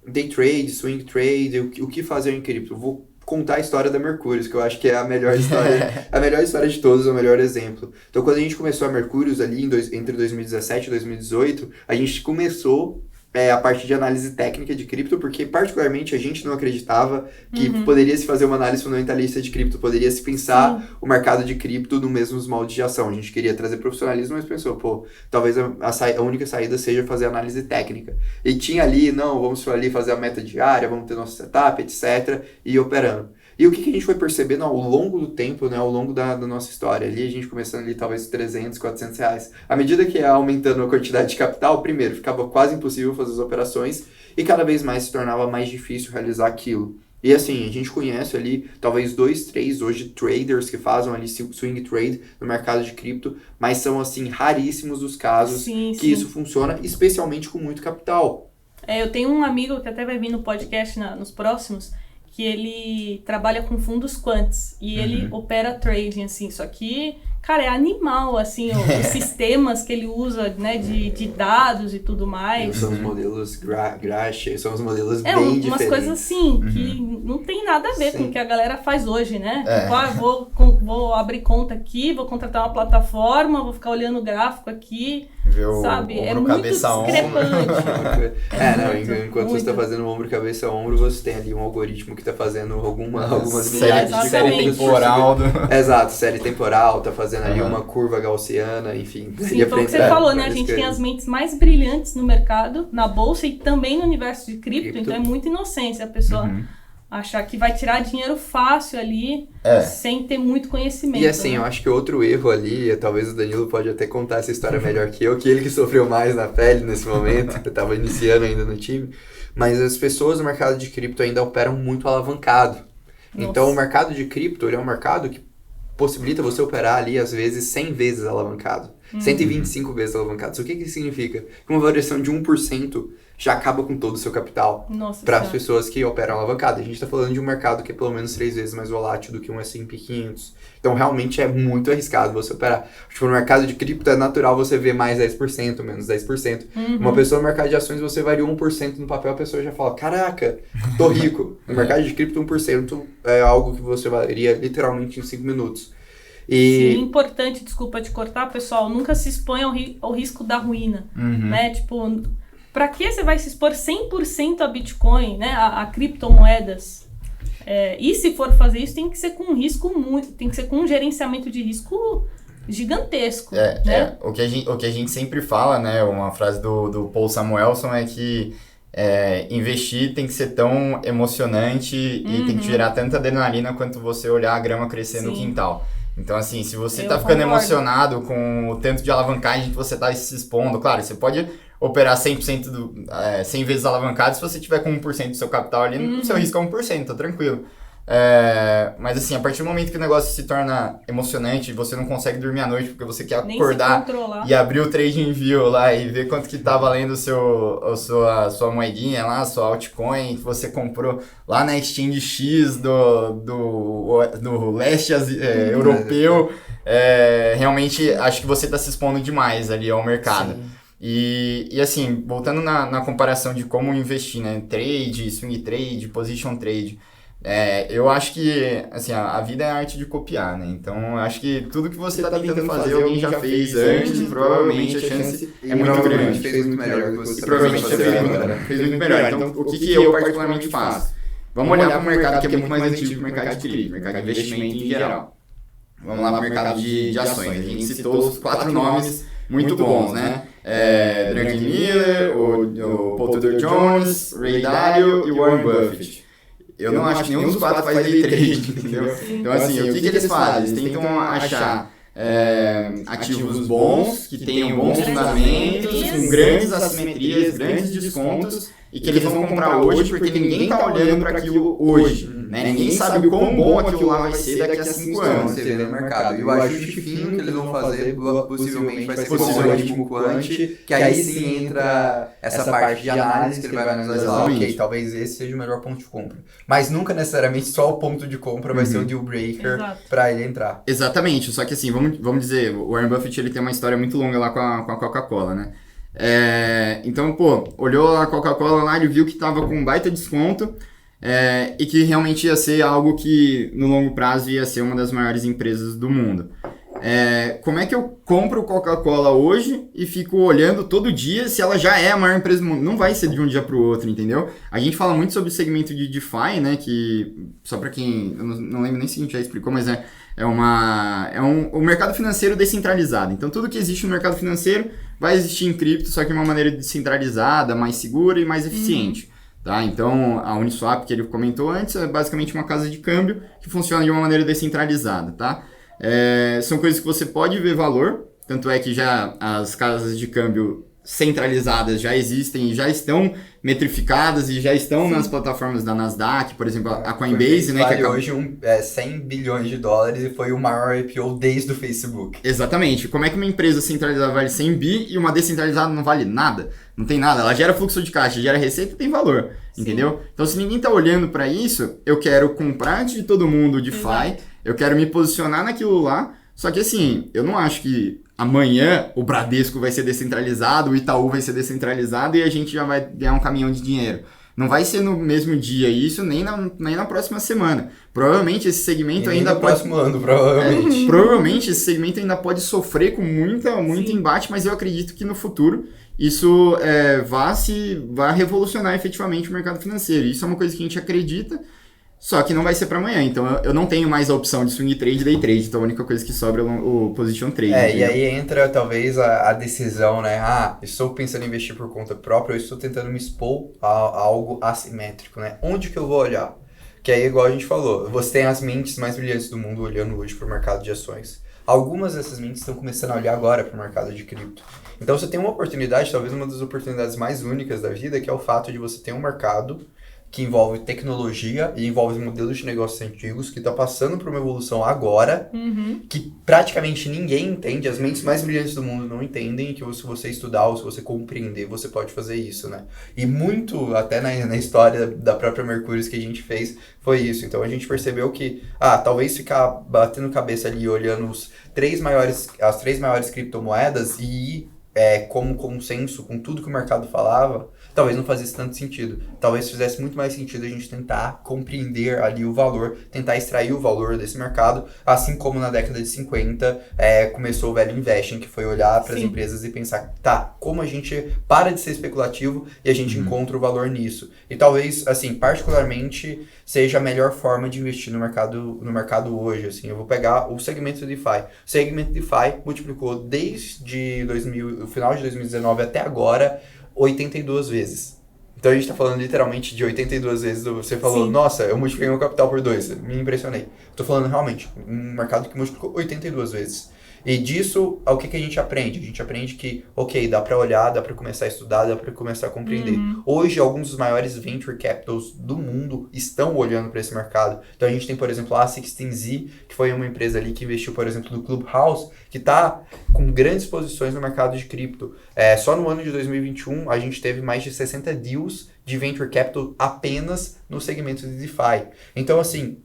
day trade, swing trade, o que fazer em cripto? Vou contar a história da Mercúrios, que eu acho que é a melhor história, a melhor história de todos, o melhor exemplo. Então, quando a gente começou a Mercúrios ali entre 2017 e 2018, a gente começou a parte de análise técnica de cripto, porque particularmente a gente não acreditava que poderia se fazer uma análise fundamentalista de cripto, poderia se pensar o mercado de cripto no mesmo molde de ação. A gente queria trazer profissionalismo, mas pensou, talvez a única saída seja fazer análise técnica. E tinha ali, vamos ali fazer a meta diária, vamos ter nosso setup, etc, e operando. E o que a gente foi percebendo ao longo do tempo, né, ao longo da nossa história, ali a gente começando ali talvez 300, 400 reais. À medida que ia aumentando a quantidade de capital, primeiro, ficava quase impossível fazer as operações e cada vez mais se tornava mais difícil realizar aquilo. E assim, a gente conhece ali talvez 2, 3 hoje traders que fazem ali swing trade no mercado de cripto, mas são assim raríssimos os casos que isso funciona, especialmente com muito capital. Eu tenho um amigo que até vai vir no podcast nos próximos, que ele trabalha com fundos quants e ele opera trading, assim, só que, cara, é animal, assim, os sistemas que ele usa, né, de dados e tudo mais. São os modelos Grash, são os modelos bem umas diferentes. Coisas assim, que não tem nada a ver com o que a galera faz hoje, né? Tipo, vou abrir conta aqui, vou contratar uma plataforma, vou ficar olhando o gráfico aqui, sabe? É muito discrepante. Enquanto você está fazendo ombro, cabeça, ombro, você tem ali um algoritmo que está fazendo algumas milhares de série temporal. Exato, série temporal, tá fazendo ali uma curva gaussiana, enfim. Sim, foi o que você falou, né? A gente tem as mentes mais brilhantes no mercado, na bolsa e também no universo de cripto. Então é muita inocência a pessoa achar que vai tirar dinheiro fácil ali, sem ter muito conhecimento. E assim, eu acho que outro erro ali, talvez o Danilo pode até contar essa história melhor que eu, que ele que sofreu mais na pele nesse momento, eu tava iniciando ainda no time, mas as pessoas no mercado de cripto ainda operam muito alavancado. Nossa. Então o mercado de cripto, ele é um mercado que possibilita você operar ali, às vezes, 100 vezes alavancado. 125 vezes alavancado. Isso o que significa? Que uma variação de 1% já acaba com todo o seu capital para as pessoas que operam alavancado. A gente está falando de um mercado que é pelo menos 3 vezes mais volátil do que um S&P 500. Então, realmente é muito arriscado você operar. Tipo, no mercado de cripto é natural você ver mais 10%, menos 10%. Uma pessoa no mercado de ações, você variou 1% no papel, a pessoa já fala, caraca, tô rico. No mercado de cripto, 1% é algo que você varia literalmente em 5 minutos. E sim, importante, desculpa te cortar, pessoal, nunca se expõe ao risco da ruína, né? Tipo, pra que você vai se expor 100% a Bitcoin, né? A criptomoedas? E se for fazer isso, tem que ser com tem que ser com um gerenciamento de risco gigantesco, né? O que a gente sempre fala, né? Uma frase do Paul Samuelson é que investir tem que ser tão emocionante e tem que gerar tanta adrenalina quanto você olhar a grama crescer no quintal. Então, assim, se você tá ficando emocionado com o tanto de alavancagem que você tá se expondo, claro, você pode operar 100% 100 vezes alavancado se você tiver com 1% do seu capital ali, o seu risco é 1%, tá tranquilo. Mas assim, a partir do momento que o negócio se torna emocionante, você não consegue dormir à noite porque você quer acordar e abrir o TradingView lá e ver quanto que tá valendo sua moedinha lá, sua altcoin que você comprou lá na Exchange X do leste europeu, realmente acho que você tá se expondo demais ali ao mercado. Sim. E assim, voltando na comparação de como investir, né, trade, swing trade, position trade, eu acho que assim, a vida é a arte de copiar, né? Então eu acho que tudo que você tá tentando fazer, alguém já fez antes, e provavelmente a chance é muito grande. Fez muito melhor que você. E provavelmente você fez muito melhor. Então o que eu particularmente faço? Vamos olhar para o mercado que é muito mais antigo que o mercado de cripto, mercado de investimento em geral. Vamos lá para o mercado de ações. A gente citou os 4 nomes muito bons, né? Franklin Miller, o Paul Tudor Jones, Ray Dalio e Warren Buffett. Eu não acho que nenhum dos 4 faz day trade, entendeu? Então, assim, o que eles fazem? Eles tentam achar ativos bons, que tenham bons fundamentos, com grandes assimetrias, grandes descontos, e que eles vão comprar hoje porque ninguém está olhando para aquilo hoje, né? Ninguém sabe o quão bom aquilo lá vai ser daqui a 5 anos. Você vê no mercado. E o ajuste fino que eles vão fazer possivelmente vai ser com o algoritmo Quant, que aí sim entra essa parte de análise que ele vai analisar. Ok, talvez esse seja o melhor ponto de compra. Mas nunca necessariamente só o ponto de compra vai ser o deal breaker para ele entrar. Exatamente, só que assim, vamos dizer, o Warren Buffett ele tem uma história muito longa lá com a Coca-Cola, né? Então, olhou a Coca-Cola lá, ele viu que estava com um baita desconto e que realmente ia ser algo que no longo prazo ia ser uma das maiores empresas do mundo. Como é que eu compro Coca-Cola hoje e fico olhando todo dia se ela já é a maior empresa do mundo? Não vai ser de um dia para o outro, entendeu? A gente fala muito sobre o segmento de DeFi, né? Que, só para quem... Eu não lembro nem se a gente já explicou, mas o mercado financeiro descentralizado. Então, tudo que existe no mercado financeiro vai existir em cripto, só que de uma maneira descentralizada, mais segura e mais eficiente. Tá? Então, a Uniswap, que ele comentou antes, é basicamente uma casa de câmbio que funciona de uma maneira descentralizada, tá? São coisas que você pode ver valor, tanto é que já as casas de câmbio centralizadas já existem, já estão metrificadas e já estão nas plataformas da Nasdaq, por exemplo, a Coinbase, né? Vale hoje 100 bilhões de dólares e foi o maior IPO desde o Facebook. Exatamente. Como é que uma empresa centralizada vale 100 bi e uma descentralizada não vale nada? Não tem nada. Ela gera fluxo de caixa, gera receita, tem valor. Sim. Entendeu? Então, se ninguém tá olhando para isso, eu quero comprar antes de todo mundo de DeFi, eu quero me posicionar naquilo lá, só que assim, eu não acho que amanhã o Bradesco vai ser descentralizado, o Itaú vai ser descentralizado e a gente já vai ganhar um caminhão de dinheiro. Não vai ser no mesmo dia isso, nem na próxima semana. Provavelmente esse segmento ainda no próximo ano, provavelmente. Provavelmente esse segmento ainda pode sofrer com muito embate, mas eu acredito que no futuro isso vai revolucionar efetivamente o mercado financeiro. Isso é uma coisa que a gente acredita, só que não vai ser para amanhã. Então eu não tenho mais a opção de swing trade e day trade. Então a única coisa que sobra é o position trade. E aí entra talvez a decisão, né? Estou pensando em investir por conta própria, eu estou tentando me expor a algo assimétrico, né? Onde que eu vou olhar? Que aí, igual a gente falou, você tem as mentes mais brilhantes do mundo olhando hoje para o mercado de ações. Algumas dessas mentes estão começando a olhar agora para o mercado de cripto. Então você tem uma oportunidade, talvez uma das oportunidades mais únicas da vida, que é o fato de você ter um mercado que envolve tecnologia e envolve modelos de negócios antigos, que está passando por uma evolução agora, que praticamente ninguém entende, as mentes mais brilhantes do mundo não entendem, que se você estudar ou se você compreender, você pode fazer isso, né? E muito, até na história da própria Mercúrio que a gente fez, foi isso. Então a gente percebeu que, talvez ficar batendo cabeça ali, olhando as três maiores criptomoedas e como consenso com tudo que o mercado falava, talvez não fazesse tanto sentido. Talvez fizesse muito mais sentido a gente tentar compreender ali o valor, tentar extrair o valor desse mercado, assim como na década de 50 começou o velho investing, que foi olhar para as empresas e pensar, como a gente para de ser especulativo e a gente encontra o valor nisso. E talvez, assim, particularmente, seja a melhor forma de investir no mercado hoje. Assim, eu vou pegar o segmento de DeFi. O segmento de DeFi multiplicou desde o final de 2019 até agora 82 vezes. Então a gente está falando literalmente de 82 vezes. Você falou, nossa, eu multipliquei meu capital por 2, me impressionei. Estou falando realmente, um mercado que multiplicou 82 vezes. E disso, o que a gente aprende? A gente aprende que, dá para olhar, dá para começar a estudar, dá para começar a compreender. Hoje, alguns dos maiores venture capitals do mundo estão olhando para esse mercado. Então, a gente tem, por exemplo, a A16Z, que foi uma empresa ali que investiu, por exemplo, no Clubhouse, que está com grandes posições no mercado de cripto. Só no ano de 2021, a gente teve mais de 60 deals de venture capital apenas no segmento de DeFi. Então, assim,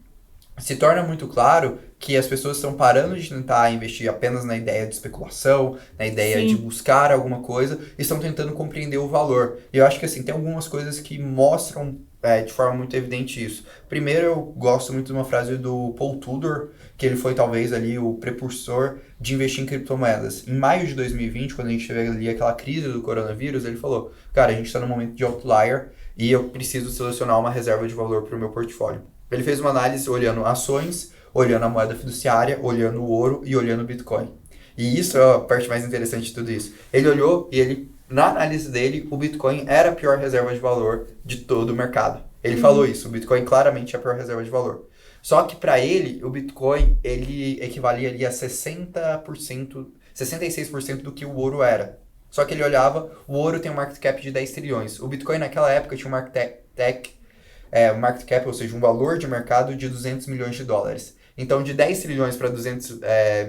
se torna muito claro que as pessoas estão parando de tentar investir apenas na ideia de especulação, na ideia de buscar alguma coisa, e estão tentando compreender o valor. E eu acho que assim, tem algumas coisas que mostram de forma muito evidente isso. Primeiro, eu gosto muito de uma frase do Paul Tudor, que ele foi talvez ali o precursor de investir em criptomoedas. Em maio de 2020, quando a gente teve ali aquela crise do coronavírus, ele falou, cara, a gente está num momento de outlier e eu preciso selecionar uma reserva de valor para o meu portfólio. Ele fez uma análise olhando ações, olhando a moeda fiduciária, olhando o ouro e olhando o Bitcoin. E isso é a parte mais interessante de tudo isso. Ele olhou e na análise dele, o Bitcoin era a pior reserva de valor de todo o mercado. Ele falou isso, o Bitcoin claramente é a pior reserva de valor. Só que para ele, o Bitcoin ele equivalia ali a 66% do que o ouro era. Só que ele olhava, o ouro tem um market cap de 10 trilhões. O Bitcoin naquela época tinha um market cap, ou seja, um valor de mercado de 200 milhões de dólares. Então, de 10 trilhões para 200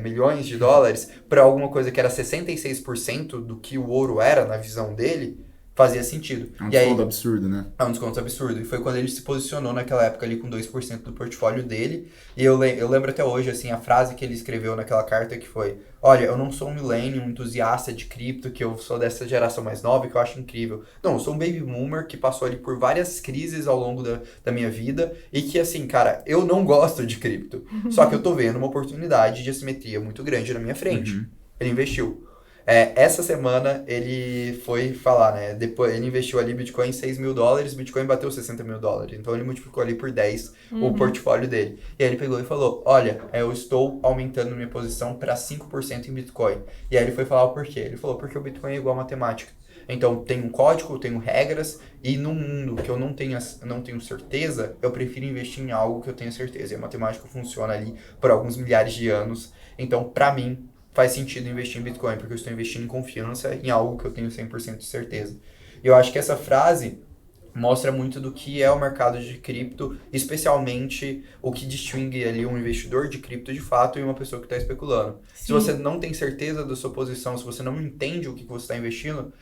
milhões de dólares, para alguma coisa que era 66% do que o ouro era, na visão dele, fazia sentido. É um e aí, desconto absurdo, né? é um desconto absurdo. E foi quando ele se posicionou naquela época ali com 2% do portfólio dele. E eu lembro até hoje, assim, a frase que ele escreveu naquela carta que foi: olha, eu não sou um millennium, um entusiasta de cripto, que eu sou dessa geração mais nova e que eu acho incrível. Não, eu sou um baby boomer que passou ali por várias crises ao longo da minha vida e que, assim, cara, eu não gosto de cripto. Só que eu tô vendo uma oportunidade de assimetria muito grande na minha frente. Ele investiu. Essa semana ele foi falar, né? Depois ele investiu ali Bitcoin em $6.000, Bitcoin bateu $60.000. Então ele multiplicou ali por 10 o portfólio dele. E aí ele pegou e falou: olha, eu estou aumentando minha posição para 5% em Bitcoin. E aí ele foi falar o porquê. Ele falou: porque o Bitcoin é igual a matemática. Então tem um código, tem regras, e num mundo que eu não tenho certeza, eu prefiro investir em algo que eu tenho certeza. E a matemática funciona ali por alguns milhares de anos. Então, para mim, faz sentido investir em Bitcoin, porque eu estou investindo em confiança em algo que eu tenho 100% de certeza. E eu acho que essa frase mostra muito do que é o mercado de cripto, especialmente o que distingue ali um investidor de cripto de fato e uma pessoa que está especulando. Sim. Se você não tem certeza da sua posição, se você não entende o que você está investindo,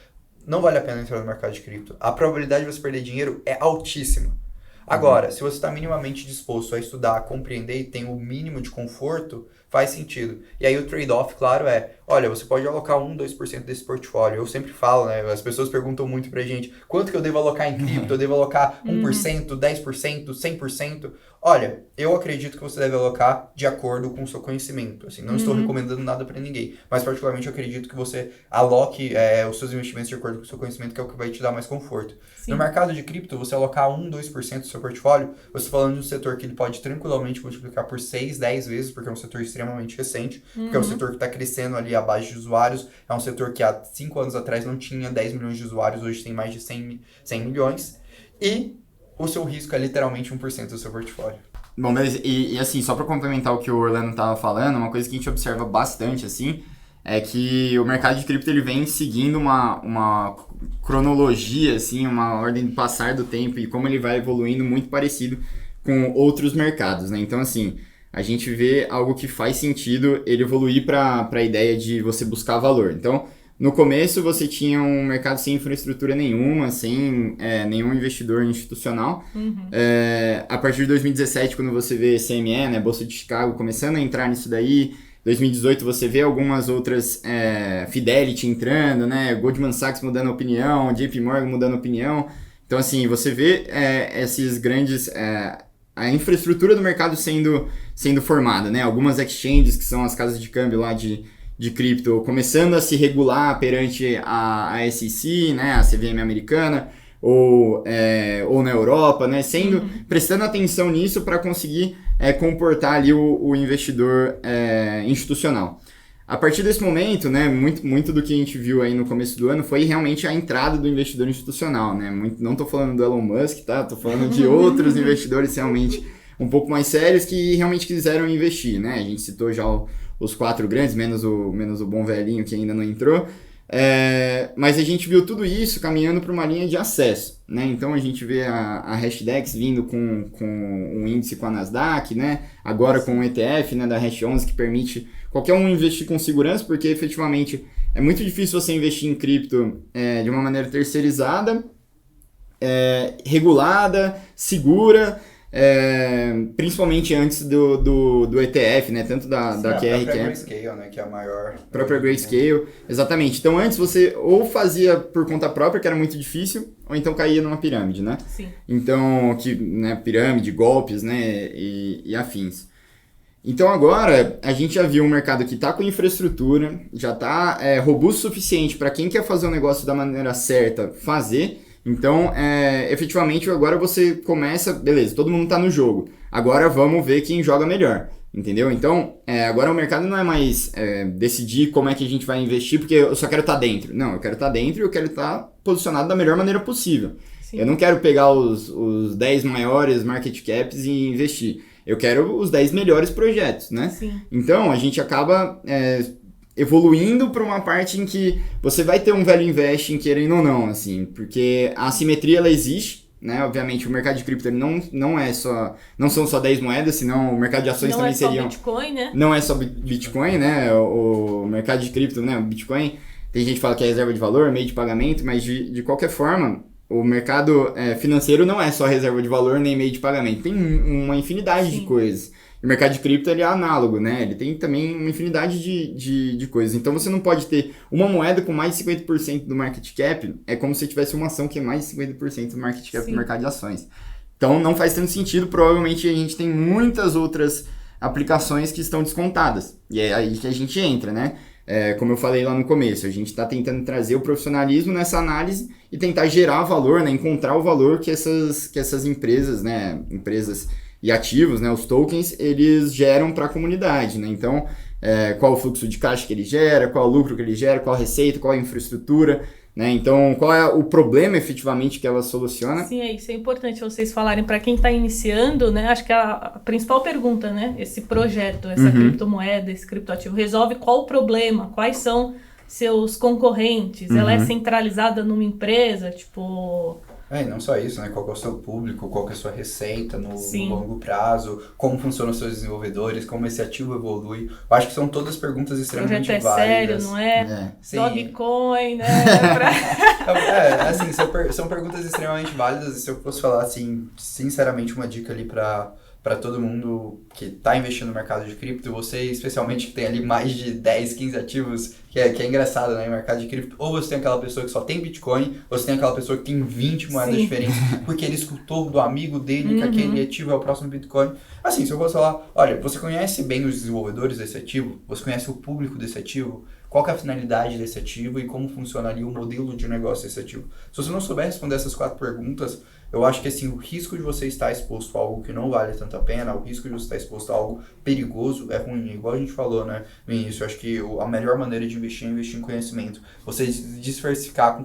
não vale a pena entrar no mercado de cripto. A probabilidade de você perder dinheiro é altíssima. Agora, se você está minimamente disposto a estudar, a compreender e tem o mínimo de conforto, faz sentido. E aí o trade-off, claro, olha, você pode alocar 1-2% desse portfólio. Eu sempre falo, né? As pessoas perguntam muito pra gente, quanto que eu devo alocar em cripto? Eu devo alocar 1%, 10%, 100%? Olha, eu acredito que você deve alocar de acordo com o seu conhecimento. Assim, não estou recomendando nada para ninguém, mas particularmente eu acredito que você aloque os seus investimentos de acordo com o seu conhecimento, que é o que vai te dar mais conforto. Sim. No mercado de cripto, você alocar 1-2% do seu portfólio, você está falando de um setor que ele pode tranquilamente multiplicar por 6, 10 vezes, porque é um setor extremamente recente, porque é um setor que está crescendo ali à base de usuários, é um setor que há 5 anos atrás não tinha 10 milhões de usuários, hoje tem mais de 100 milhões, e o seu risco é literalmente 1% do seu portfólio. Bom, mas e assim, só para complementar o que o Orlando estava falando, uma coisa que a gente observa bastante, assim, é que o mercado de cripto ele vem seguindo uma cronologia, assim, uma ordem de passar do tempo e como ele vai evoluindo muito parecido com outros mercados, né? Então, assim, a gente vê algo que faz sentido ele evoluir para a ideia de você buscar valor. Então, no começo você tinha um mercado sem infraestrutura nenhuma, sem nenhum investidor institucional. A partir de 2017, quando você vê CME, né, Bolsa de Chicago, começando a entrar nisso daí, 2018 você vê algumas outras, Fidelity entrando, né, Goldman Sachs mudando a opinião, JP Morgan mudando a opinião. Então, assim, você vê esses grandes... a infraestrutura do mercado sendo formada, né? Algumas exchanges, que são as casas de câmbio lá de cripto, começando a se regular perante a SEC, né? A CVM americana, ou na Europa, né? Prestando atenção nisso para conseguir comportar ali o investidor institucional. A partir desse momento, né, muito do que a gente viu aí no começo do ano foi realmente a entrada do investidor institucional, né? Não estou falando do Elon Musk, tá? Estou falando de outros investidores realmente um pouco mais sérios que realmente quiseram investir, né? A gente citou já os 4 grandes, menos o bom velhinho que ainda não entrou. Mas a gente viu tudo isso caminhando para uma linha de acesso, né? Então a gente vê a Hashdex vindo com um índice com a Nasdaq, né? Agora com o ETF, né, da Hash 11, que permite qualquer um investir com segurança, porque efetivamente é muito difícil você investir em cripto de uma maneira terceirizada, regulada, segura, principalmente antes do ETF, né? Tanto da Sim, QR, a própria que Grayscale, né? Que é a maior... A própria Grayscale, exatamente. Então antes você ou fazia por conta própria, que era muito difícil, ou então caía numa pirâmide, né? Sim. Então, né, pirâmide, golpes, né, e afins. Então agora a gente já viu um mercado que está com infraestrutura, já está robusto o suficiente para quem quer fazer o negócio da maneira certa fazer. Então, efetivamente, agora você começa, beleza, todo mundo está no jogo. Agora vamos ver quem joga melhor, entendeu? Então, agora o mercado não é mais decidir como é que a gente vai investir, porque eu só quero estar dentro. Não, eu quero estar dentro e eu quero estar posicionado da melhor maneira possível. Sim. Eu não quero pegar os 10 maiores market caps e investir. Eu quero os 10 melhores projetos, né? Sim. Então, a gente acaba evoluindo para uma parte em que você vai ter um value investing, querendo ou não, assim, porque a assimetria, ela existe, né? Obviamente, o mercado de cripto não são só 10 moedas, senão o mercado de ações também seriam... Não é só Bitcoin, né? Não é só Bitcoin, né? O mercado de cripto, né? O Bitcoin Tem gente que fala que é reserva de valor, meio de pagamento, mas de qualquer forma, o mercado financeiro não é só reserva de valor nem meio de pagamento. Tem uma infinidade de coisas. O mercado de cripto ele é análogo, né? Ele tem também uma infinidade de coisas. Então você não pode ter uma moeda com mais de 50% do market cap, é como se tivesse uma ação que é mais de 50% do market cap do mercado de ações. Então não faz tanto sentido, provavelmente a gente tem muitas outras aplicações que estão descontadas. E é aí que a gente entra, né? Como eu falei lá no começo, a gente está tentando trazer o profissionalismo nessa análise e tentar gerar valor, né? Encontrar o valor que essas empresas, né? Empresas e ativos, né, os tokens, eles geram para a comunidade, né? Então, qual o fluxo de caixa que ele gera, qual o lucro que ele gera, qual a receita, qual a infraestrutura, né? Então, qual é o problema efetivamente que ela soluciona? Sim, isso é importante vocês falarem para quem está iniciando, né? Acho que a principal pergunta, né? Esse projeto, essa criptomoeda, esse criptoativo, resolve qual o problema, quais são seus concorrentes, ela é centralizada numa empresa, tipo... E não só isso, né? Qual que é o seu público, qual que é a sua receita no longo prazo, como funcionam os seus desenvolvedores, como esse ativo evolui. Eu acho que são todas perguntas extremamente válidas. O projeto é sério, não é? Dogecoin, né? Assim, são perguntas extremamente válidas. E se eu fosse falar, assim, sinceramente, uma dica ali para todo mundo que está investindo no mercado de cripto, você especialmente que tem ali mais de 10, 15 ativos, que é engraçado, né, no mercado de cripto, ou você tem aquela pessoa que só tem Bitcoin, ou você tem aquela pessoa que tem 20 moedas diferentes, porque ele escutou do amigo dele que aquele ativo é o próximo Bitcoin. Assim, se eu fosse falar, olha, você conhece bem os desenvolvedores desse ativo? Você conhece o público desse ativo? Qual que é a finalidade desse ativo e como funcionaria o modelo de negócio desse ativo? Se você não souber responder essas 4 perguntas, eu acho que assim, o risco de você estar exposto a algo que não vale tanto a pena, o risco de você estar exposto a algo perigoso é ruim. Igual a gente falou, né, no início, eu acho que a melhor maneira de investir é investir em conhecimento. Você diversificar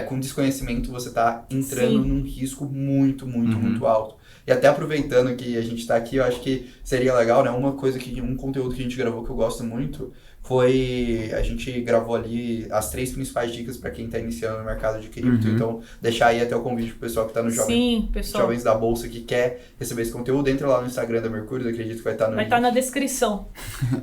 com desconhecimento, você está entrando num risco muito, muito, muito alto. E até aproveitando que a gente está aqui, eu acho que seria legal, né, um conteúdo que a gente gravou que eu gosto muito, a gente gravou ali as 3 principais dicas para quem está iniciando no mercado de cripto. Então, deixar aí até o convite pro pessoal que está no Jovens da Bolsa, que quer receber esse conteúdo. Entra lá no Instagram da Mercúrio, acredito que vai estar Vai estar na descrição.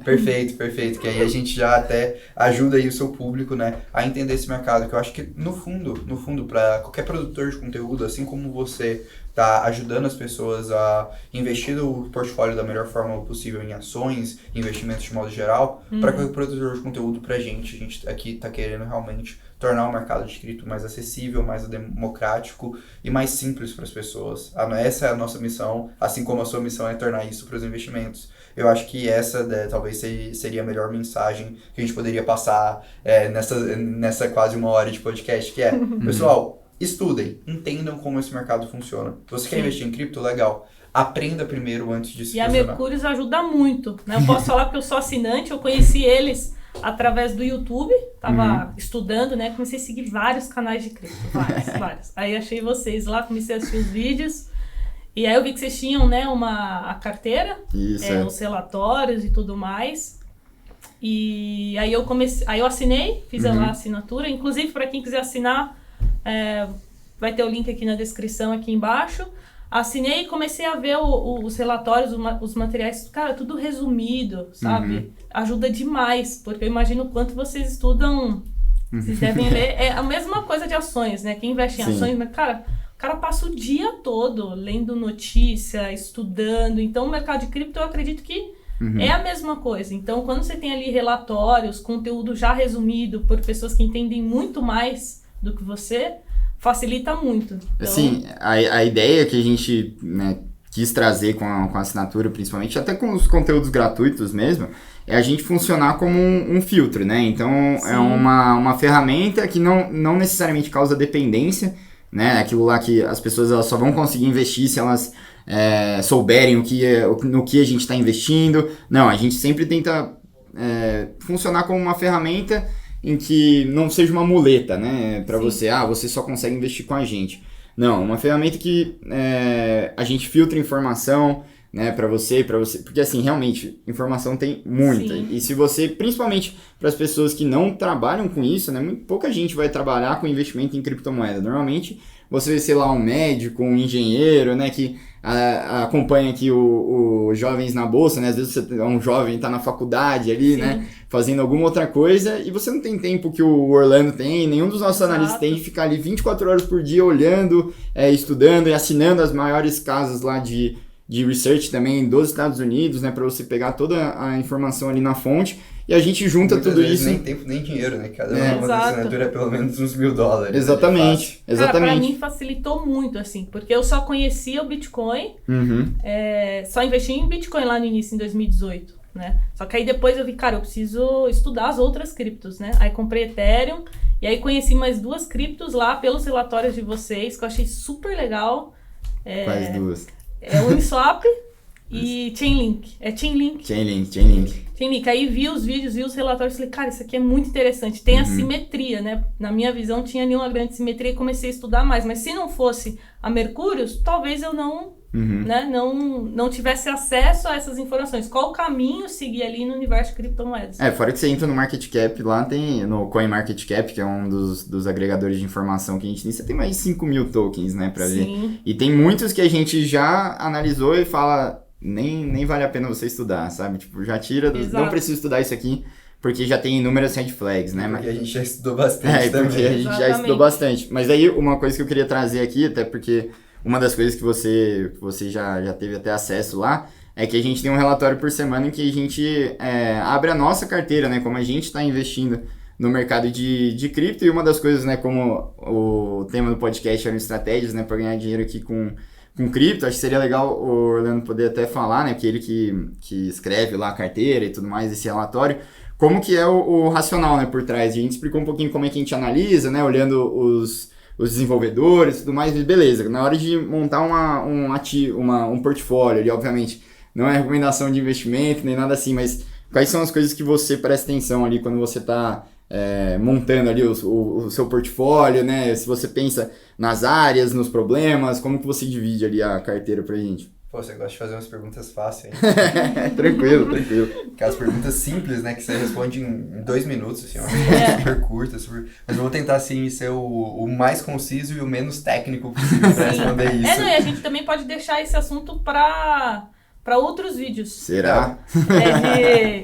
Perfeito. Que aí a gente já até ajuda aí o seu público, né, a entender esse mercado. Que eu acho que, no fundo, para qualquer produtor de conteúdo, assim como você tá ajudando as pessoas a investir o portfólio da melhor forma possível em ações, investimentos de modo geral, para qualquer produtor de conteúdo, a gente aqui tá querendo realmente tornar o mercado de cripto mais acessível, mais democrático e mais simples para as pessoas. Essa é a nossa missão, assim como a sua missão é tornar isso para os investimentos. Eu acho que essa talvez seria a melhor mensagem que a gente poderia passar nessa quase 1 hora de podcast, que é, pessoal, estudem, entendam como esse mercado funciona. Se você quer investir em cripto, legal. Aprenda primeiro antes de se posicionar. E a Mercúrios ajuda muito, né? Eu posso falar porque eu sou assinante, eu conheci eles através do YouTube, tava estudando, né? Comecei a seguir vários canais de cripto, vários. Aí achei vocês lá, comecei a assistir os vídeos. E aí eu vi que vocês tinham, né, a carteira, os relatórios e tudo mais. E aí eu assinei, fiz lá a assinatura. Inclusive, para quem quiser assinar, vai ter o link aqui na descrição, aqui embaixo. Assinei e comecei a ver os relatórios, os materiais, cara, tudo resumido, sabe? Ajuda demais, porque eu imagino o quanto vocês estudam, vocês devem ler. É a mesma coisa de ações, né? Quem investe em ações, mas, cara, o cara passa o dia todo lendo notícia, estudando. Então, o mercado de cripto, eu acredito que é a mesma coisa. Então, quando você tem ali relatórios, conteúdo já resumido por pessoas que entendem muito mais do que você, facilita muito. Então... Assim, a ideia que a gente, né, quis trazer com a assinatura, principalmente, até com os conteúdos gratuitos mesmo, é a gente funcionar como um filtro, né? Então, é uma ferramenta que não necessariamente causa dependência, né? Aquilo lá que as pessoas elas só vão conseguir investir se elas souberem no que a gente está investindo. Não, a gente sempre tenta funcionar como uma ferramenta em que não seja uma muleta, né, para você, você só consegue investir com a gente. Não, uma ferramenta que a gente filtra informação, né, para você, porque assim, realmente, informação tem muita. E se você, principalmente para as pessoas que não trabalham com isso, né, muito pouca gente vai trabalhar com investimento em criptomoeda. Normalmente, você vê, sei lá, um médico, um engenheiro, né, que acompanha aqui os jovens na bolsa, né, às vezes você é um jovem, tá na faculdade ali, Sim. né, fazendo alguma outra coisa, e você não tem tempo que o Orlando tem, nenhum dos nossos Exato. analistas tem de ficar ali 24 horas por dia olhando, estudando e assinando as maiores casas lá de research também dos Estados Unidos, né, para você pegar toda a informação ali na fonte, e a gente junta Muitas tudo vezes isso. nem tempo nem dinheiro, né? Cada uma Exato. assinatura é pelo menos uns $1.000. Exatamente, Cara, exatamente. pra mim facilitou muito, assim, porque eu só conhecia o Bitcoin, Uhum. só investi em Bitcoin lá no início, em 2018, né? Só que aí depois eu vi, cara, eu preciso estudar as outras criptos, né? Aí comprei Ethereum, e aí conheci mais 2 criptos lá pelos relatórios de vocês, que eu achei super legal. Quais duas? Uniswap e Chainlink. É Chainlink. Chainlink. Chainlink. Aí vi os vídeos, vi os relatórios, falei, cara, isso aqui é muito interessante. Tem a simetria, né? Na minha visão, tinha nenhuma grande simetria e comecei a estudar mais. Mas se não fosse a Mercúrios, talvez eu né, não tivesse acesso a essas informações. Qual o caminho seguir ali no universo de criptomoedas? Fora que você entra no Market Cap, lá tem, no CoinMarketCap, que é um dos agregadores de informação que a gente tem, você tem mais de 5 mil tokens, né, pra ver. Sim. E tem muitos que a gente já analisou e fala, nem vale a pena você estudar, sabe? Tipo, já tira, Exato. não preciso estudar isso aqui, porque já tem inúmeras red flags, né? Porque a gente já estudou bastante também. Porque a gente já Exatamente. estudou bastante. Mas aí, uma coisa que eu queria trazer aqui, até porque uma das coisas que você já teve até acesso lá, é que a gente tem um relatório por semana em que a gente abre a nossa carteira, né? Como a gente está investindo no mercado de cripto. E uma das coisas, né? Como o tema do podcast eram estratégias, né? Para ganhar dinheiro aqui com cripto. Acho que seria legal o Orlando poder até falar, né? Que ele que escreve lá a carteira e tudo mais, esse relatório. Como que é o racional, né? Por trás. A gente explicou um pouquinho como é que a gente analisa, né? Olhando os desenvolvedores e tudo mais, beleza. Na hora de montar um portfólio ali, obviamente, não é recomendação de investimento, nem nada assim, mas quais são as coisas que você presta atenção ali quando você está montando ali o seu portfólio, né? Se você pensa nas áreas, nos problemas, como que você divide ali a carteira pra gente? Pô, você gosta de fazer umas perguntas fáceis, hein? Tranquilo. Aquelas perguntas simples, né? Que você responde em 2 minutos, assim, uma resposta super curta, Mas eu vou tentar, assim, ser o mais conciso e o menos técnico possível pra responder isso. Não, e a gente também pode deixar esse assunto para outros vídeos. Será?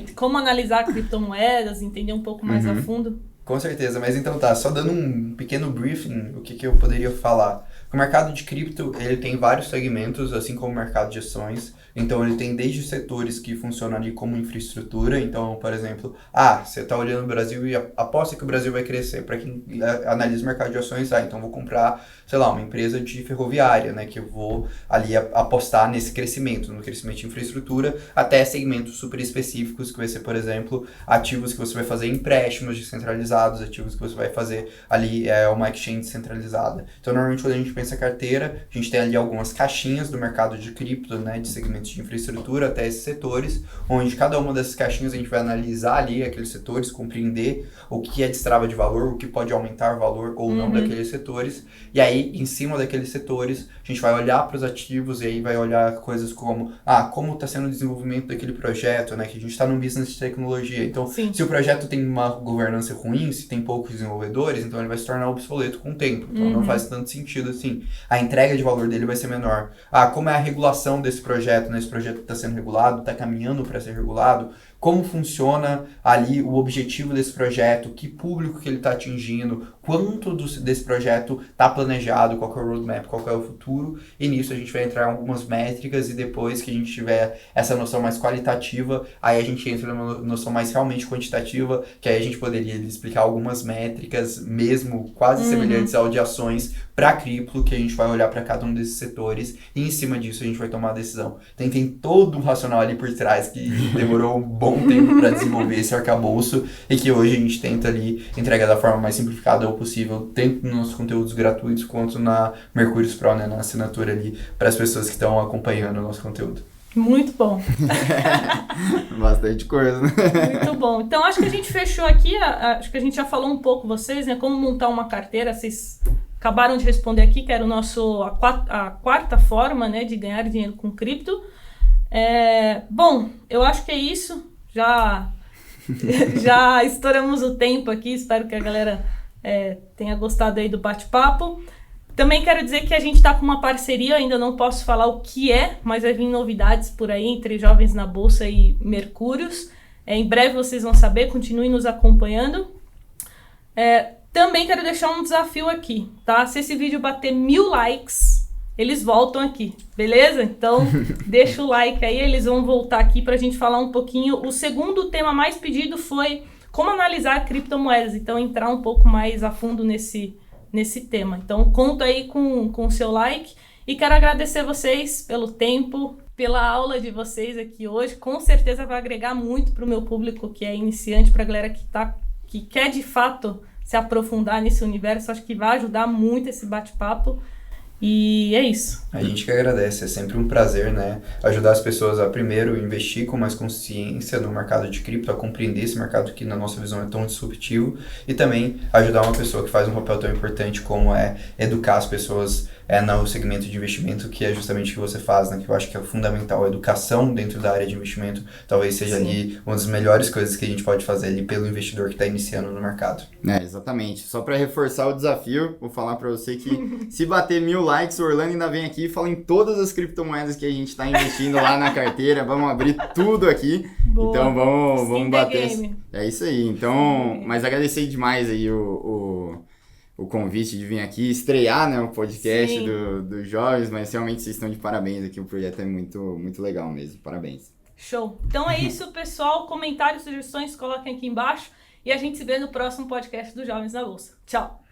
De como analisar criptomoedas, entender um pouco mais a fundo. Com certeza, mas então tá, só dando um pequeno briefing, o que eu poderia falar. O mercado de cripto, ele tem vários segmentos, assim como o mercado de ações. Então, ele tem desde setores que funcionam ali como infraestrutura. Então, por exemplo, você está olhando o Brasil e aposta que o Brasil vai crescer. Para quem analisa o mercado de ações, então vou comprar, sei lá, uma empresa de ferroviária, né? Que eu vou ali apostar nesse crescimento, no crescimento de infraestrutura, até segmentos super específicos, que vai ser, por exemplo, ativos que você vai fazer empréstimos descentralizados, ativos que você vai fazer ali uma exchange descentralizada. Então, normalmente, quando a gente pensa carteira, a gente tem ali algumas caixinhas do mercado de cripto, né? De segmentos de infraestrutura até esses setores, onde cada uma dessas caixinhas a gente vai analisar ali aqueles setores, compreender o que destrava de valor, o que pode aumentar o valor ou não daqueles setores, e aí em cima daqueles setores a gente vai olhar para os ativos e aí vai olhar coisas como como está sendo o desenvolvimento daquele projeto, né, que a gente está num business de tecnologia, então se o projeto tem uma governança ruim, se tem poucos desenvolvedores, então ele vai se tornar obsoleto com o tempo, então não faz tanto sentido assim, a entrega de valor dele vai ser menor. Como é a regulação desse projeto, né? Esse projeto está sendo regulado, está caminhando para ser regulado, como funciona ali o objetivo desse projeto, que público que ele está atingindo, quanto desse projeto está planejado, qual que é o roadmap, qual que é o futuro, e nisso a gente vai entrar em algumas métricas e depois que a gente tiver essa noção mais qualitativa, aí a gente entra numa noção mais realmente quantitativa, que aí a gente poderia explicar algumas métricas, mesmo quase semelhantes ao de ações, para cripto, que a gente vai olhar para cada um desses setores e em cima disso a gente vai tomar a decisão. Então tem todo um racional ali por trás que demorou um bom tempo para desenvolver esse arcabouço e que hoje a gente tenta ali entregar da forma mais simplificada possível, tanto nos nossos conteúdos gratuitos quanto na Mercúrios Pro, né, na assinatura ali, para as pessoas que estão acompanhando o nosso conteúdo. Muito bom. Bastante coisa, né? Muito bom. Então, acho que a gente fechou aqui, acho que a gente já falou um pouco vocês, né, como montar uma carteira, vocês acabaram de responder aqui, que era a quarta forma, né, de ganhar dinheiro com cripto. Bom, eu acho que é isso. Já estouramos o tempo aqui, espero que a galera tenha gostado aí do bate-papo. Também quero dizer que a gente está com uma parceria, ainda não posso falar o que é, mas vai vir novidades por aí entre Jovens na Bolsa e Mercúrios. Em breve vocês vão saber, continuem nos acompanhando. Também quero deixar um desafio aqui, tá? Se esse vídeo bater 1000 likes, eles voltam aqui, beleza? Então, deixa o like aí, eles vão voltar aqui pra gente falar um pouquinho. O segundo tema mais pedido foi como analisar criptomoedas, então entrar um pouco mais a fundo nesse tema. Então, conto aí com o seu like e quero agradecer vocês pelo tempo, pela aula de vocês aqui hoje. Com certeza vai agregar muito pro meu público que é iniciante, pra galera que quer de fato se aprofundar nesse universo. Acho que vai ajudar muito esse bate-papo. E é isso. A gente que agradece, é sempre um prazer, né? Ajudar as pessoas a, primeiro, investir com mais consciência no mercado de cripto, a compreender esse mercado que, na nossa visão, é tão disruptivo, e também ajudar uma pessoa que faz um papel tão importante como é educar as pessoas no segmento de investimento, que é justamente o que você faz, né? Que eu acho que é fundamental. A educação dentro da área de investimento talvez seja ali uma das melhores coisas que a gente pode fazer ali pelo investidor que está iniciando no mercado. Exatamente. Só para reforçar o desafio, vou falar para você que se bater 1000 likes, o Orlando ainda vem aqui e fala em todas as criptomoedas que a gente está investindo lá na carteira. Vamos abrir tudo aqui. Boa. Então vamos bater. Game. É isso aí. Então, mas agradecer demais aí o convite de vir aqui estrear, né, o podcast dos jovens, mas realmente vocês estão de parabéns aqui, o projeto é muito, muito legal mesmo, parabéns. Show! Então é isso, pessoal, comentários, sugestões, coloquem aqui embaixo e a gente se vê no próximo podcast dos Jovens na Bolsa. Tchau!